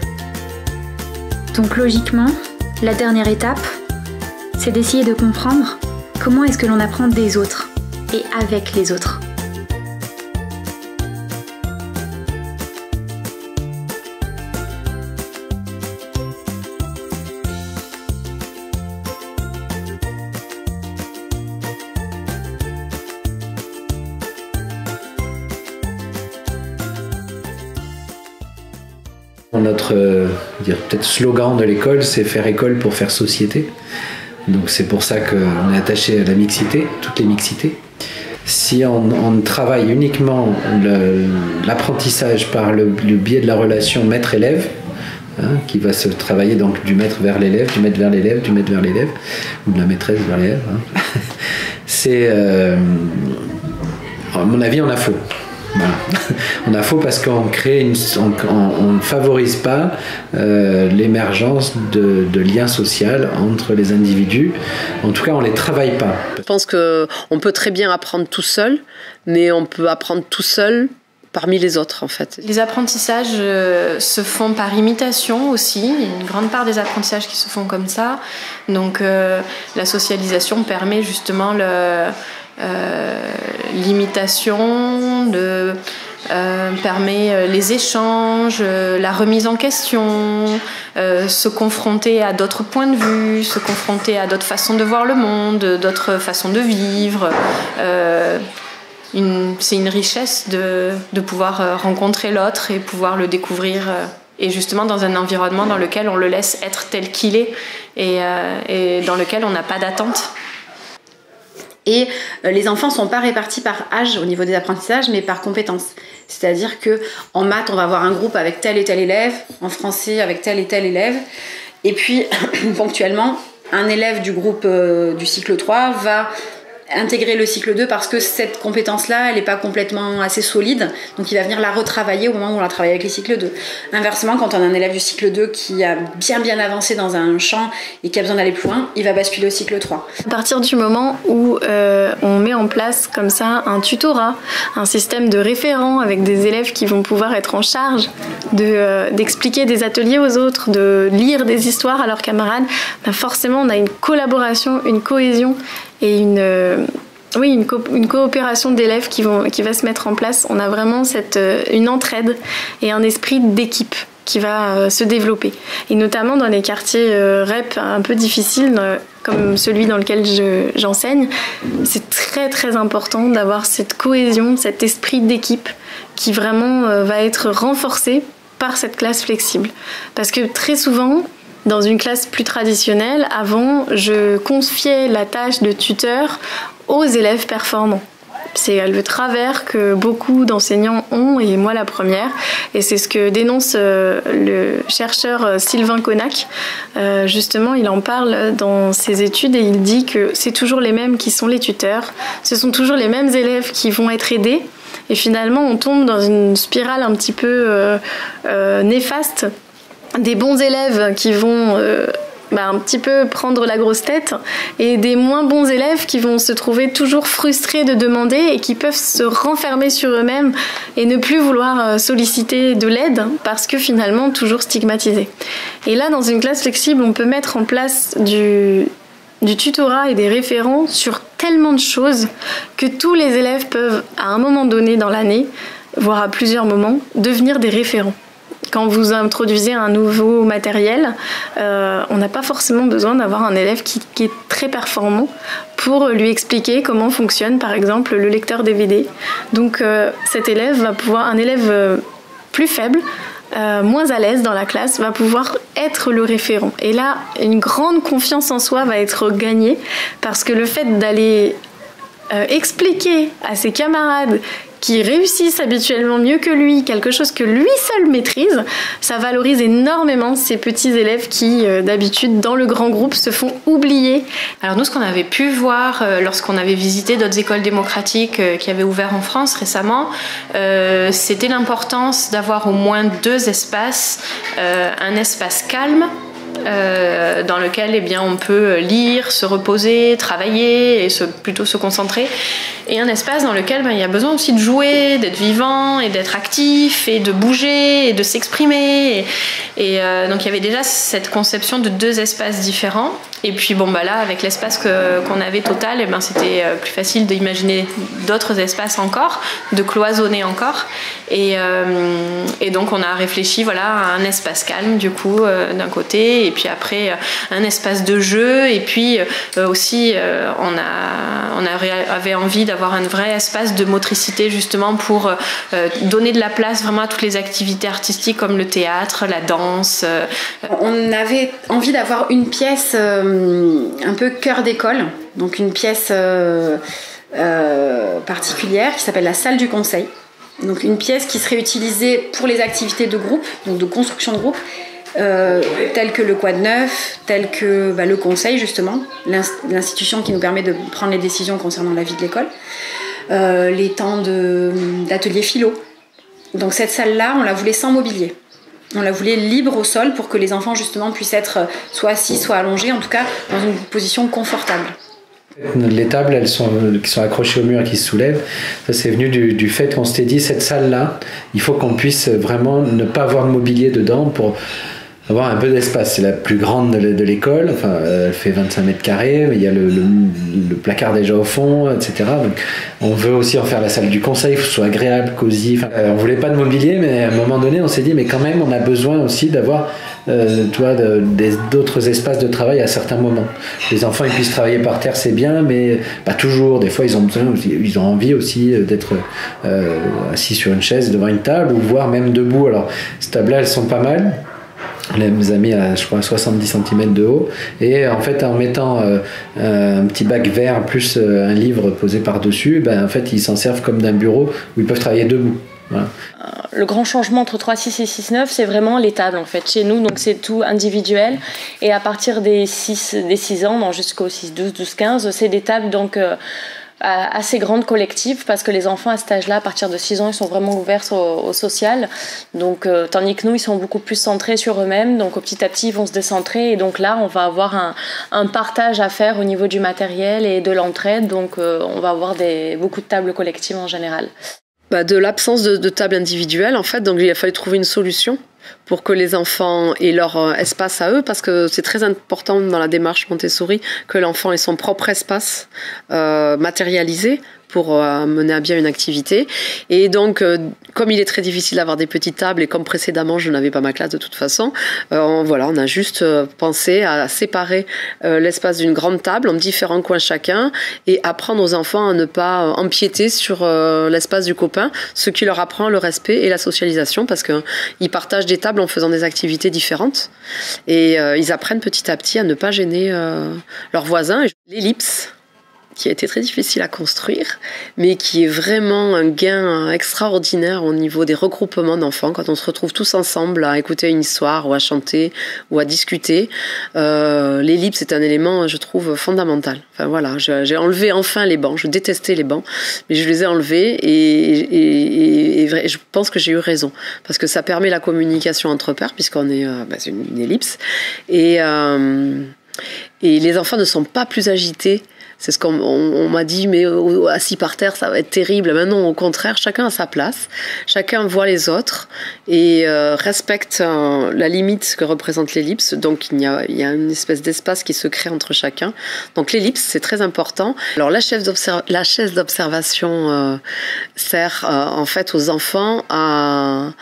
Donc logiquement, la dernière étape, c'est d'essayer de comprendre comment est-ce que l'on apprend des autres et avec les autres. Notre peut-être slogan de l'école, c'est faire école pour faire société. Donc c'est pour ça qu'on est attaché à la mixité, toutes les mixités. Si on travaille uniquement l'apprentissage par le biais de la relation maître-élève, qui va se travailler donc du maître vers l'élève, du maître vers l'élève, du maître vers l'élève, ou de la maîtresse vers l'élève, c'est, à mon avis, on a faux. Voilà. On a faux parce qu'on ne favorise pas l'émergence de liens sociaux entre les individus. En tout cas, on ne les travaille pas. Je pense qu'on peut très bien apprendre tout seul, mais on peut apprendre tout seul parmi les autres, en fait. Les apprentissages se font par imitation aussi. Il y a une grande part des apprentissages qui se font comme ça. Donc la socialisation permet justement l'imitation, permet les échanges, la remise en question, se confronter à d'autres points de vue, se confronter à d'autres façons de voir le monde, d'autres façons de vivre. C'est une richesse de pouvoir rencontrer l'autre et pouvoir le découvrir, et justement dans un environnement dans lequel on le laisse être tel qu'il est et dans lequel on n'a pas d'attente. Et les enfants ne sont pas répartis par âge au niveau des apprentissages, mais par compétences. C'est-à-dire qu'en maths, on va avoir un groupe avec tel et tel élève, en français avec tel et tel élève, et puis ponctuellement, un élève du groupe du cycle 3 va intégrer le cycle 2 parce que cette compétence-là, elle n'est pas complètement assez solide, donc il va venir la retravailler au moment où on la travaille avec les cycles 2. Inversement, quand on a un élève du cycle 2 qui a bien avancé dans un champ et qui a besoin d'aller plus loin, il va basculer au cycle 3. À partir du moment où on met en place comme ça un tutorat, un système de référents avec des élèves qui vont pouvoir être en charge d'expliquer des ateliers aux autres, de lire des histoires à leurs camarades, ben forcément on a une collaboration, une cohésion et une coopération d'élèves qui va se mettre en place. On a vraiment une entraide et un esprit d'équipe qui va se développer. Et notamment dans les quartiers REP un peu difficiles, comme celui dans lequel j'enseigne, c'est très très important d'avoir cette cohésion, cet esprit d'équipe qui vraiment va être renforcé par cette classe flexible. Parce que très souvent, dans une classe plus traditionnelle, avant, je confiais la tâche de tuteur aux élèves performants. C'est le travers que beaucoup d'enseignants ont, et moi la première. Et c'est ce que dénonce le chercheur Sylvain Connac. Justement, il en parle dans ses études et il dit que c'est toujours les mêmes qui sont les tuteurs. Ce sont toujours les mêmes élèves qui vont être aidés. Et finalement, on tombe dans une spirale un petit peu néfaste. Des bons élèves qui vont un petit peu prendre la grosse tête et des moins bons élèves qui vont se trouver toujours frustrés de demander et qui peuvent se renfermer sur eux-mêmes et ne plus vouloir solliciter de l'aide parce que finalement toujours stigmatisés. Et là, dans une classe flexible, on peut mettre en place du tutorat et des référents sur tellement de choses que tous les élèves peuvent, à un moment donné dans l'année, voire à plusieurs moments, devenir des référents. Quand vous introduisez un nouveau matériel, on n'a pas forcément besoin d'avoir un élève qui est très performant pour lui expliquer comment fonctionne, par exemple, le lecteur DVD. Donc cet élève va pouvoir, un élève plus faible, moins à l'aise dans la classe, va pouvoir être le référent. Et là, une grande confiance en soi va être gagnée parce que le fait d'aller expliquer à ses camarades qui réussissent habituellement mieux que lui, quelque chose que lui seul maîtrise, ça valorise énormément ces petits élèves qui, d'habitude, dans le grand groupe, se font oublier. Alors nous, ce qu'on avait pu voir lorsqu'on avait visité d'autres écoles démocratiques qui avaient ouvert en France récemment, c'était l'importance d'avoir au moins 2 espaces, un espace calme, dans lequel on peut lire, se reposer, travailler et plutôt se concentrer, et un espace dans lequel il y a besoin aussi de jouer, d'être vivant et d'être actif et de bouger et de s'exprimer, et donc il y avait déjà cette conception de 2 espaces différents. Et puis là, avec l'espace qu'on avait total, c'était plus facile d'imaginer d'autres espaces encore, de cloisonner encore, et donc on a réfléchi à un espace calme du coup d'un côté, et puis après un espace de jeu, et puis aussi on avait envie d'avoir un vrai espace de motricité justement pour donner de la place vraiment à toutes les activités artistiques comme le théâtre, la danse. On avait envie d'avoir une pièce un peu cœur d'école, donc une pièce particulière qui s'appelle la salle du conseil. Donc une pièce qui serait utilisée pour les activités de groupe, donc de construction de groupe, telles que le quad neuf, telles que le conseil justement, l'institution qui nous permet de prendre les décisions concernant la vie de l'école, les temps d'atelier philo. Donc cette salle-là, on la voulait sans mobilier. On la voulait libre au sol pour que les enfants justement puissent être soit assis, soit allongés, en tout cas dans une position confortable. Les tables qui sont accrochées au mur et qui se soulèvent, ça c'est venu du fait qu'on s'était dit cette salle-là, il faut qu'on puisse vraiment ne pas avoir de mobilier dedans pour avoir un peu d'espace. C'est la plus grande de l'école, enfin, elle fait 25 mètres carrés, mais il y a le placard déjà au fond, etc. Donc, on veut aussi en faire la salle du conseil, que ce soit agréable, cosy. Enfin, on voulait pas de mobilier, mais à un moment donné, on s'est dit, mais quand même, on a besoin aussi d'avoir d'autres espaces de travail à certains moments. Les enfants, ils puissent travailler par terre, c'est bien, mais pas toujours. Des fois, ils ont envie aussi d'être assis sur une chaise devant une table, ou voire même debout. Alors, ces tables-là, elles sont pas mal. On les a mis à, je crois, 70 cm de haut. Et en fait, en mettant un petit bac vert plus un livre posé par-dessus, en fait, ils s'en servent comme d'un bureau où ils peuvent travailler debout. Voilà. Le grand changement entre 3-6 et 6-9, c'est vraiment les tables en fait. Chez nous, donc c'est tout individuel. Et à partir des 6 ans, donc jusqu'au 6-12, 12-15, c'est des tables donc assez grandes collectives parce que les enfants à cet âge-là, à partir de 6 ans, ils sont vraiment ouverts au social. Donc, tandis que nous, ils sont beaucoup plus centrés sur eux-mêmes. Donc, petit à petit, ils vont se décentrer. Et donc là, on va avoir un partage à faire au niveau du matériel et de l'entraide. Donc, on va avoir beaucoup de tables collectives en général. De l'absence de table individuelle, en fait, donc il a fallu trouver une solution pour que les enfants aient leur espace à eux, parce que c'est très important dans la démarche Montessori que l'enfant ait son propre espace matérialisé pour mener à bien une activité. Et donc, comme il est très difficile d'avoir des petites tables, et comme précédemment, je n'avais pas ma classe de toute façon, on a juste pensé à séparer l'espace d'une grande table en différents coins chacun, et apprendre aux enfants à ne pas empiéter sur l'espace du copain, ce qui leur apprend le respect et la socialisation, parce qu'ils partagent des tables en faisant des activités différentes, et ils apprennent petit à petit à ne pas gêner leurs voisins. L'ellipse, qui a été très difficile à construire, mais qui est vraiment un gain extraordinaire au niveau des regroupements d'enfants, quand on se retrouve tous ensemble à écouter une histoire, ou à chanter, ou à discuter. L'ellipse est un élément, je trouve, fondamental. Enfin voilà, j'ai enlevé enfin les bancs, je détestais les bancs, mais je les ai enlevés, et je pense que j'ai eu raison, parce que ça permet la communication entre pairs, puisqu'on est, c'est une ellipse, et les enfants ne sont pas plus agités. C'est ce qu'on m'a dit, mais assis par terre, ça va être terrible. Mais non, au contraire, chacun a sa place, chacun voit les autres et respecte la limite que représente l'ellipse. Donc, il y a une espèce d'espace qui se crée entre chacun. Donc, l'ellipse, c'est très important. Alors, la chaise d'observation sert en fait aux enfants, à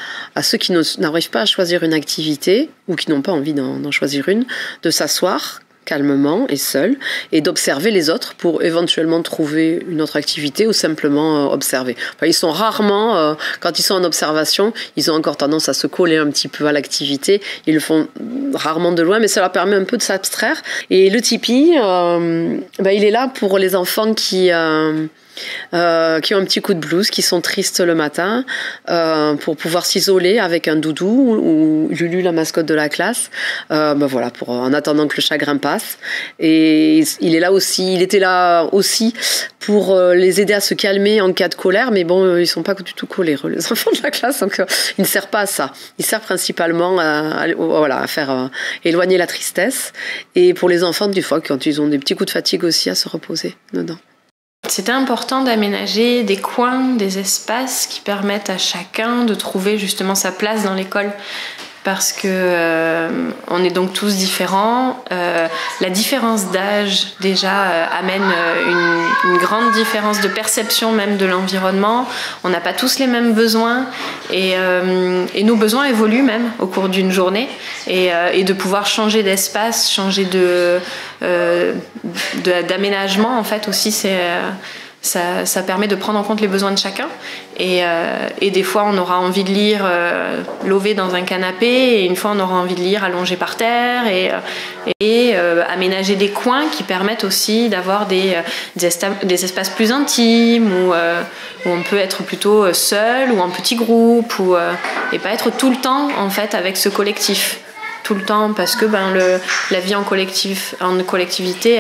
ceux qui n'arrivent pas à choisir une activité ou qui n'ont pas envie d'en choisir une, de s'asseoir calmement et seul, et d'observer les autres pour éventuellement trouver une autre activité ou simplement observer. Enfin, ils sont rarement, quand ils sont en observation, ils ont encore tendance à se coller un petit peu à l'activité. Ils le font rarement de loin, mais ça leur permet un peu de s'abstraire. Et le tipi, il est là pour les enfants qui ont un petit coup de blues, qui sont tristes le matin, pour pouvoir s'isoler avec un doudou ou Lulu, la mascotte de la classe, en attendant que le chagrin passe. Et il était là aussi pour les aider à se calmer en cas de colère, mais bon, ils sont pas du tout coléreux, les enfants de la classe, donc il ne sert pas à ça. Il sert principalement à faire éloigner la tristesse, et pour les enfants, des fois, quand ils ont des petits coups de fatigue aussi, à se reposer dedans. C'était important d'aménager des coins, des espaces qui permettent à chacun de trouver justement sa place dans l'école. Parce que on est donc tous différents. La différence d'âge déjà amène une grande différence de perception même de l'environnement. On n'a pas tous les mêmes besoins et nos besoins évoluent même au cours d'une journée. Et de pouvoir changer d'espace, changer d'aménagement en fait aussi, ça permet de prendre en compte les besoins de chacun. Et des fois, on aura envie de lire lové dans un canapé, et une fois, on aura envie de lire allongé par terre, et aménager des coins qui permettent aussi d'avoir des espaces plus intimes, où on peut être plutôt seul ou en petit groupe, et pas être tout le temps en fait avec ce collectif. Tout le temps, parce que la vie en collectivité,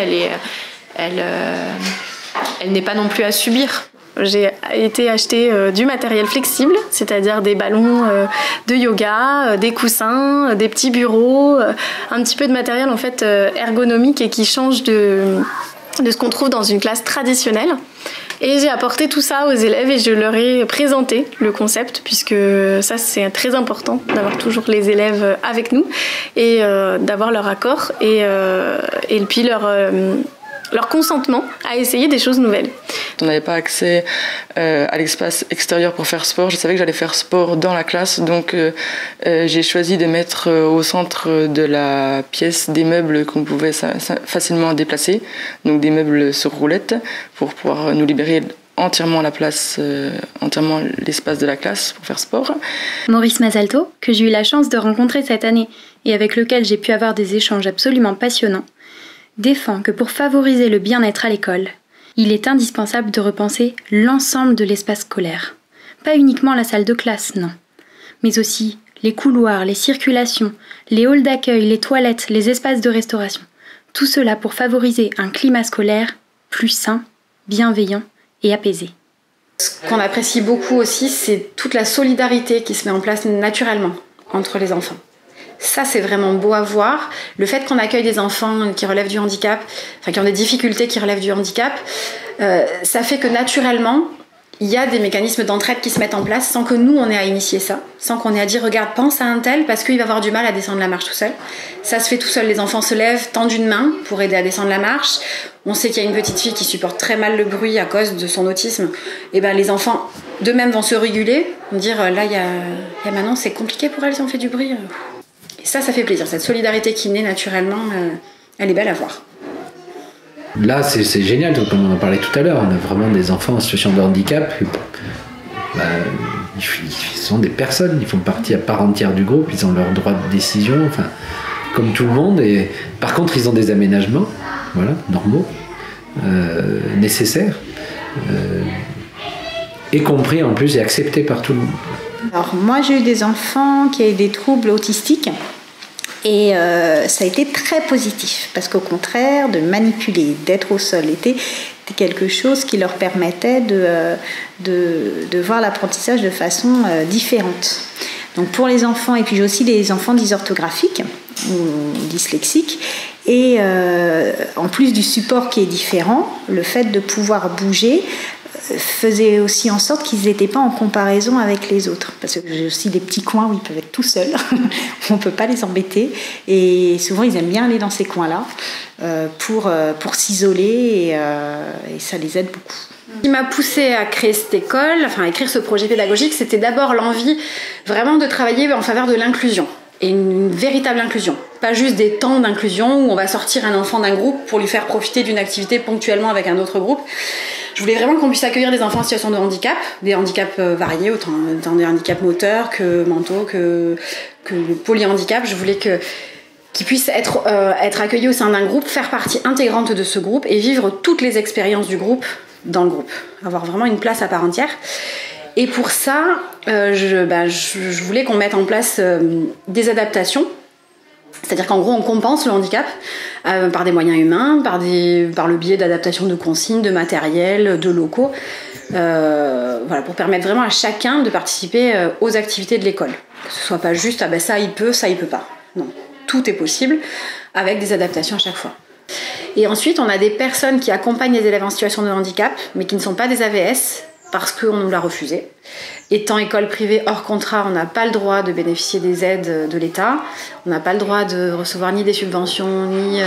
elle n'est pas non plus à subir. J'ai été acheter du matériel flexible, c'est-à-dire des ballons de yoga, des coussins, des petits bureaux, un petit peu de matériel en fait ergonomique et qui change de ce qu'on trouve dans une classe traditionnelle. Et j'ai apporté tout ça aux élèves et je leur ai présenté le concept, puisque ça c'est très important d'avoir toujours les élèves avec nous et d'avoir leur accord et puis leur consentement à essayer des choses nouvelles. On n'avait pas accès à l'espace extérieur pour faire sport. Je savais que j'allais faire sport dans la classe, donc j'ai choisi de mettre au centre de la pièce des meubles qu'on pouvait facilement déplacer, donc des meubles sur roulettes, pour pouvoir nous libérer entièrement la place, entièrement l'espace de la classe pour faire sport. Maurice Mazalto, que j'ai eu la chance de rencontrer cette année et avec lequel j'ai pu avoir des échanges absolument passionnants, défend que pour favoriser le bien-être à l'école, il est indispensable de repenser l'ensemble de l'espace scolaire. Pas uniquement la salle de classe, non, mais aussi les couloirs, les circulations, les halls d'accueil, les toilettes, les espaces de restauration. Tout cela pour favoriser un climat scolaire plus sain, bienveillant et apaisé. Ce qu'on apprécie beaucoup aussi, c'est toute la solidarité qui se met en place naturellement entre les enfants. Ça, c'est vraiment beau à voir. Le fait qu'on accueille des enfants qui relèvent du handicap, enfin qui ont des difficultés qui relèvent du handicap, ça fait que naturellement, il y a des mécanismes d'entraide qui se mettent en place sans que nous, on ait à initier ça, sans qu'on ait à dire « regarde, pense à un tel parce qu'il va avoir du mal à descendre la marche tout seul ». Ça se fait tout seul, les enfants se lèvent, tendent une main pour aider à descendre la marche. On sait qu'il y a une petite fille qui supporte très mal le bruit à cause de son autisme. Et ben les enfants d'eux-mêmes vont se réguler, vont dire « là, il y a Manon, c'est compliqué pour elle si on fait du bruit ». Et ça fait plaisir. Cette solidarité qui naît naturellement, elle est belle à voir. Là, c'est génial, comme on en parlait tout à l'heure. On a vraiment des enfants en situation de handicap. Ils sont des personnes, ils font partie à part entière du groupe, ils ont leur droit de décision, enfin, comme tout le monde. Et, par contre, ils ont des aménagements, voilà, normaux, nécessaires, et compris en plus et acceptés par tout le monde. Alors moi j'ai eu des enfants qui avaient des troubles autistiques et ça a été très positif parce qu'au contraire de manipuler, d'être au sol était quelque chose qui leur permettait de voir l'apprentissage de façon différente. Donc pour les enfants, et puis j'ai aussi des enfants dysorthographiques ou dyslexiques, et en plus du support qui est différent, le fait de pouvoir bouger faisait aussi en sorte qu'ils n'étaient pas en comparaison avec les autres. Parce que j'ai aussi des petits coins où ils peuvent être tout seuls, on ne peut pas les embêter, et souvent ils aiment bien aller dans ces coins-là pour s'isoler, et ça les aide beaucoup. Ce qui m'a poussée à créer cette école, enfin à écrire ce projet pédagogique, c'était d'abord l'envie vraiment de travailler en faveur de l'inclusion. Et une véritable inclusion. Pas juste des temps d'inclusion où on va sortir un enfant d'un groupe pour lui faire profiter d'une activité ponctuellement avec un autre groupe. Je voulais vraiment qu'on puisse accueillir des enfants en situation de handicap, des handicaps variés, autant des handicaps moteurs que mentaux, que le polyhandicap. Je voulais qu'ils puissent être accueillis au sein d'un groupe, faire partie intégrante de ce groupe et vivre toutes les expériences du groupe dans le groupe. Avoir vraiment une place à part entière. Et pour ça, je voulais qu'on mette en place des adaptations. C'est-à-dire qu'en gros, on compense le handicap par des moyens humains, par le biais d'adaptation de consignes, de matériel, de locaux, pour permettre vraiment à chacun de participer aux activités de l'école. Que ce soit pas juste « ça il peut pas ». Non, tout est possible avec des adaptations à chaque fois. Et ensuite, on a des personnes qui accompagnent les élèves en situation de handicap, mais qui ne sont pas des AVS, parce qu'on nous l'a refusé. Étant école privée hors contrat, on n'a pas le droit de bénéficier des aides de l'État, on n'a pas le droit de recevoir ni des subventions, ni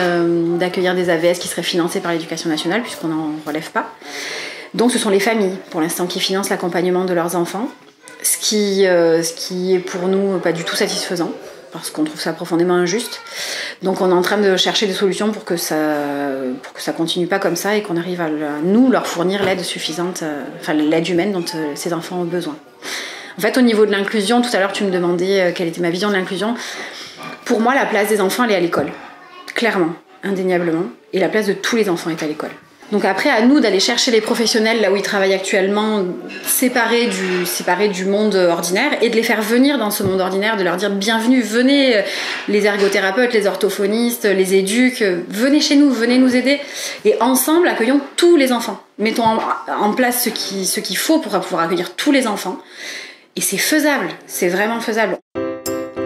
d'accueillir des AVS qui seraient financés par l'éducation nationale, puisqu'on n'en relève pas. Donc ce sont les familles, pour l'instant, qui financent l'accompagnement de leurs enfants, ce qui est pour nous pas du tout satisfaisant, parce qu'on trouve ça profondément injuste. Donc on est en train de chercher des solutions pour que ça continue pas comme ça et qu'on arrive à nous leur fournir l'aide suffisante, l'aide humaine dont ces enfants ont besoin. En fait, au niveau de l'inclusion, tout à l'heure tu me demandais quelle était ma vision de l'inclusion. Pour moi, la place des enfants, elle est à l'école. Clairement, indéniablement. Et la place de tous les enfants est à l'école. Donc après, à nous d'aller chercher les professionnels là où ils travaillent actuellement, séparés du monde ordinaire, et de les faire venir dans ce monde ordinaire, de leur dire bienvenue, venez les ergothérapeutes, les orthophonistes, les éduques, venez chez nous, venez nous aider. Et ensemble, accueillons tous les enfants. Mettons en place ce qu'il faut pour pouvoir accueillir tous les enfants. Et c'est faisable, c'est vraiment faisable.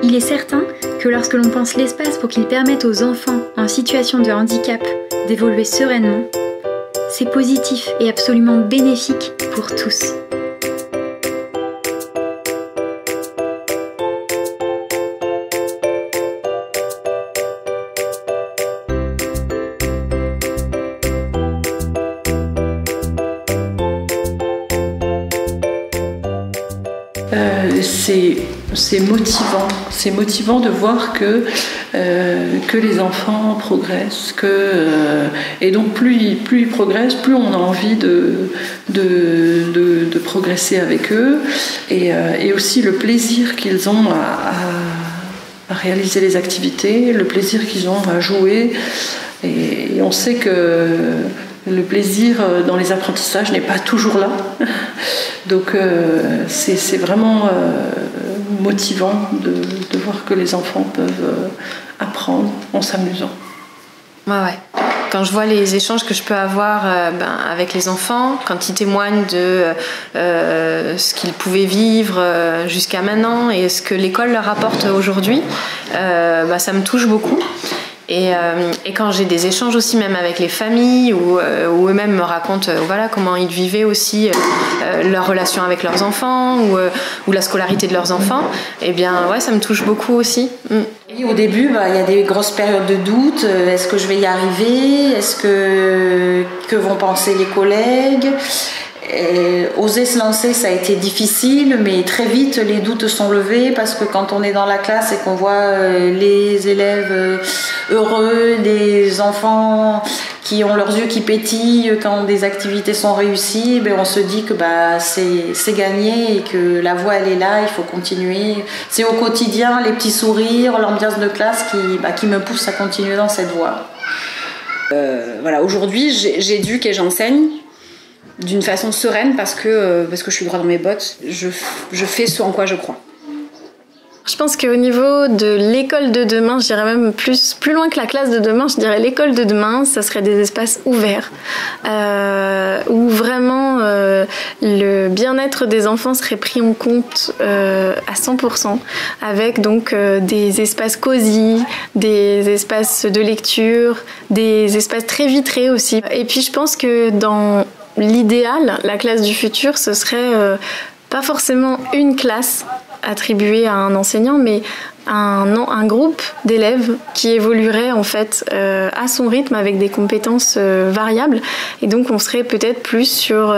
Il est certain que lorsque l'on pense l'espace pour qu'il permette aux enfants en situation de handicap d'évoluer sereinement, c'est positif et absolument bénéfique pour tous. C'est motivant de voir que les enfants progressent, et donc plus ils progressent, plus on a envie de progresser avec eux, et aussi le plaisir qu'ils ont à réaliser les activités, le plaisir qu'ils ont à jouer, et on sait que le plaisir dans les apprentissages n'est pas toujours là. Donc c'est vraiment motivant de voir que les enfants peuvent apprendre en s'amusant. Ouais. Quand je vois les échanges que je peux avoir avec les enfants, quand ils témoignent de ce qu'ils pouvaient vivre jusqu'à maintenant et ce que l'école leur apporte aujourd'hui, ça me touche beaucoup. Et quand j'ai des échanges aussi même avec les familles où eux-mêmes me racontent comment ils vivaient aussi leur relation avec leurs enfants ou la scolarité de leurs enfants, ça me touche beaucoup aussi. Et au début, il y a des grosses périodes de doute. Est-ce que je vais y arriver? Que vont penser les collègues? Oser se lancer, ça a été difficile, mais très vite les doutes sont levés, parce que quand on est dans la classe et qu'on voit les élèves heureux, des enfants qui ont leurs yeux qui pétillent quand des activités sont réussies, on se dit que c'est gagné et que la voie elle est là, il faut continuer. C'est au quotidien, les petits sourires, l'ambiance de classe qui me pousse à continuer dans cette voie. Aujourd'hui j'éduque et j'enseigne d'une façon sereine parce que je suis droit dans mes bottes. Je fais ce en quoi je crois. Je pense qu'au niveau de l'école de demain, je dirais même plus loin que la classe de demain, je dirais l'école de demain, ça serait des espaces ouverts, où vraiment le bien-être des enfants serait pris en compte à 100%, avec donc des espaces cosy, des espaces de lecture, des espaces très vitrés aussi. Et puis je pense que dans l'idéal, la classe du futur, ce serait pas forcément une classe attribuée à un enseignant, mais un groupe d'élèves qui évoluerait en fait à son rythme avec des compétences variables. Et donc on serait peut-être plus sur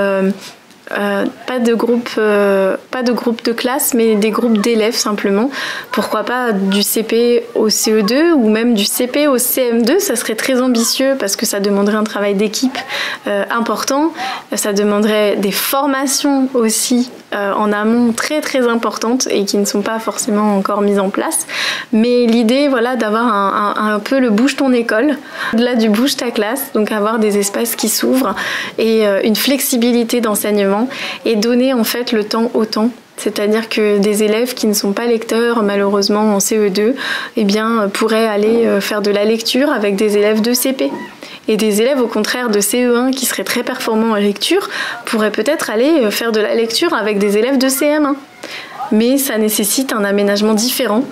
pas de groupe de classe, mais des groupes d'élèves simplement. Pourquoi pas du CP au CE2 ou même du CP au CM2, ça serait très ambitieux parce que ça demanderait un travail d'équipe important, ça demanderait des formations aussi en amont très très importantes et qui ne sont pas forcément encore mises en place. Mais l'idée d'avoir un peu le bouge ton école, au-delà du bouge ta classe, donc avoir des espaces qui s'ouvrent et une flexibilité d'enseignement et donner en fait le temps au temps. C'est-à-dire que des élèves qui ne sont pas lecteurs, malheureusement en CE2, pourraient aller faire de la lecture avec des élèves de CP. Et des élèves au contraire de CE1 qui seraient très performants en lecture pourraient peut-être aller faire de la lecture avec des élèves de CM1. Mais ça nécessite un aménagement différent.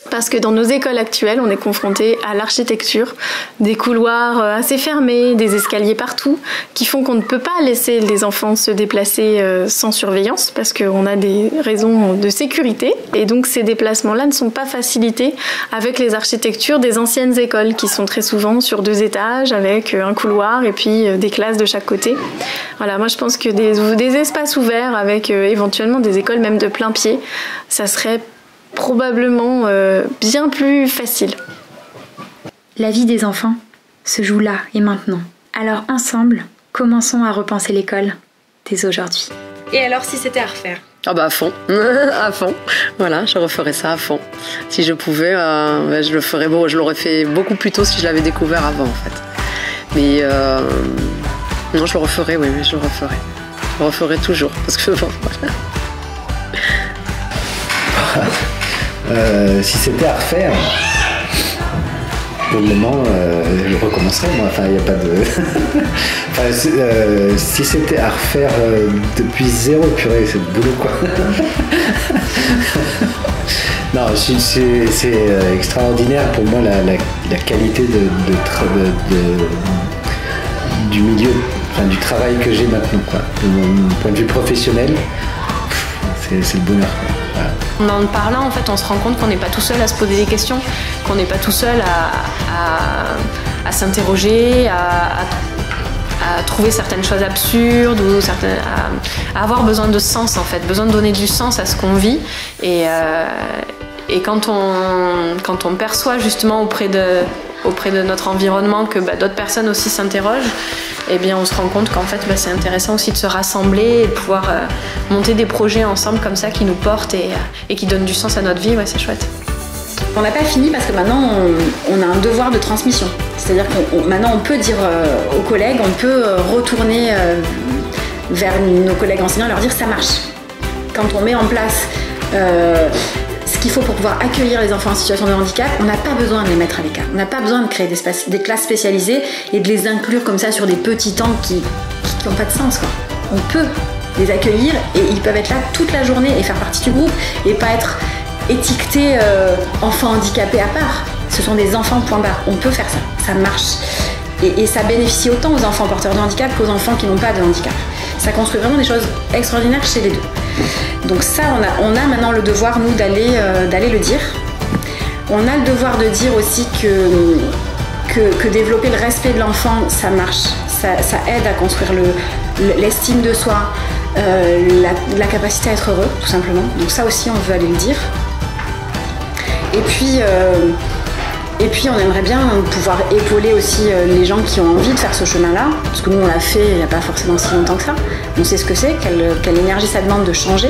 Parce que dans nos écoles actuelles, on est confronté à l'architecture, des couloirs assez fermés, des escaliers partout, qui font qu'on ne peut pas laisser les enfants se déplacer sans surveillance, parce qu'on a des raisons de sécurité. Et donc ces déplacements-là ne sont pas facilités avec les architectures des anciennes écoles, qui sont très souvent sur 2 étages, avec un couloir et puis des classes de chaque côté. Voilà, moi je pense que des espaces ouverts, avec éventuellement des écoles même de plein pied, ça serait probablement bien plus facile. La vie des enfants se joue là et maintenant. Alors ensemble, commençons à repenser l'école dès aujourd'hui. Et alors si c'était à refaire ? Ah bah à fond, à fond. Voilà, je referais ça à fond. Si je pouvais, je le ferais. Bon, je l'aurais fait beaucoup plus tôt si je l'avais découvert avant en fait. Mais non, je le referais, oui, je le referais. Je le referai toujours parce que bon, voilà. Si c'était à refaire, pour le moment, je recommencerais. Moi, enfin, il n'y a pas de. Enfin, si c'était à refaire depuis zéro, purée, c'est le boulot, quoi. Non, c'est extraordinaire pour moi la qualité du milieu, enfin, du travail que j'ai maintenant, quoi. De mon point de vue professionnel, c'est le bonheur, quoi. Voilà. En parlant, en fait, on se rend compte qu'on n'est pas tout seul à se poser des questions, qu'on n'est pas tout seul à s'interroger, à trouver certaines choses absurdes ou à avoir besoin de sens, en fait, besoin de donner du sens à ce qu'on vit. Et quand on perçoit justement auprès de notre environnement que d'autres personnes aussi s'interrogent, eh bien on se rend compte qu'en fait c'est intéressant aussi de se rassembler et de pouvoir monter des projets ensemble comme ça qui nous portent et qui donnent du sens à notre vie. Ouais, c'est chouette. On n'a pas fini parce que maintenant on a un devoir de transmission. C'est-à-dire que maintenant on peut dire aux collègues, on peut retourner vers nos collègues enseignants et leur dire ça marche. Quand on met en place ce qu'il faut pour pouvoir accueillir les enfants en situation de handicap, on n'a pas besoin de les mettre à l'écart. On n'a pas besoin de créer des classes spécialisées et de les inclure comme ça sur des petits temps qui n'ont pas de sens, quoi. On peut les accueillir et ils peuvent être là toute la journée et faire partie du groupe et pas être étiquetés enfants handicapés à part. Ce sont des enfants point barre. On peut faire ça, ça marche. Et ça bénéficie autant aux enfants porteurs de handicap qu'aux enfants qui n'ont pas de handicap. Ça construit vraiment des choses extraordinaires chez les deux. Donc ça, on a maintenant le devoir, nous, d'aller le dire. On a le devoir de dire aussi que développer le respect de l'enfant, ça marche. Ça aide à construire l'estime de soi, la capacité à être heureux, tout simplement. Donc ça aussi, on veut aller le dire. Et puis on aimerait bien pouvoir épauler aussi les gens qui ont envie de faire ce chemin-là, parce que nous on l'a fait il n'y a pas forcément si longtemps que ça. On sait ce que c'est, quelle énergie ça demande de changer,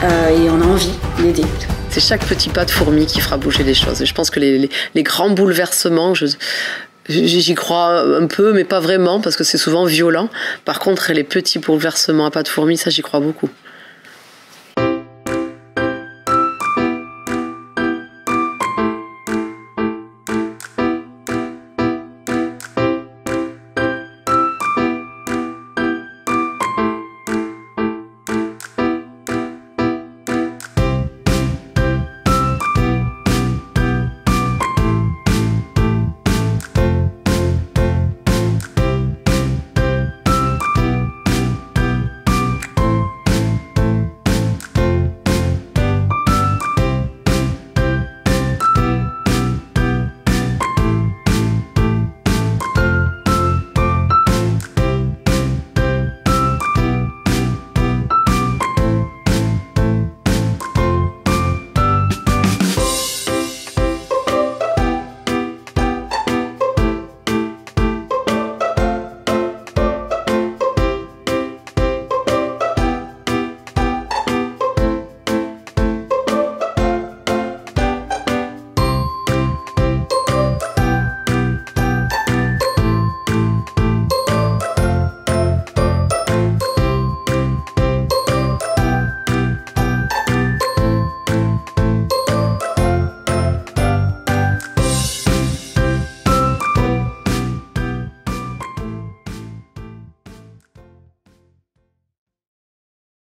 et on a envie d'aider. C'est chaque petit pas de fourmi qui fera bouger les choses. Et je pense que les grands bouleversements, j'y crois un peu, mais pas vraiment, parce que c'est souvent violent. Par contre, les petits bouleversements à pas de fourmi, ça j'y crois beaucoup.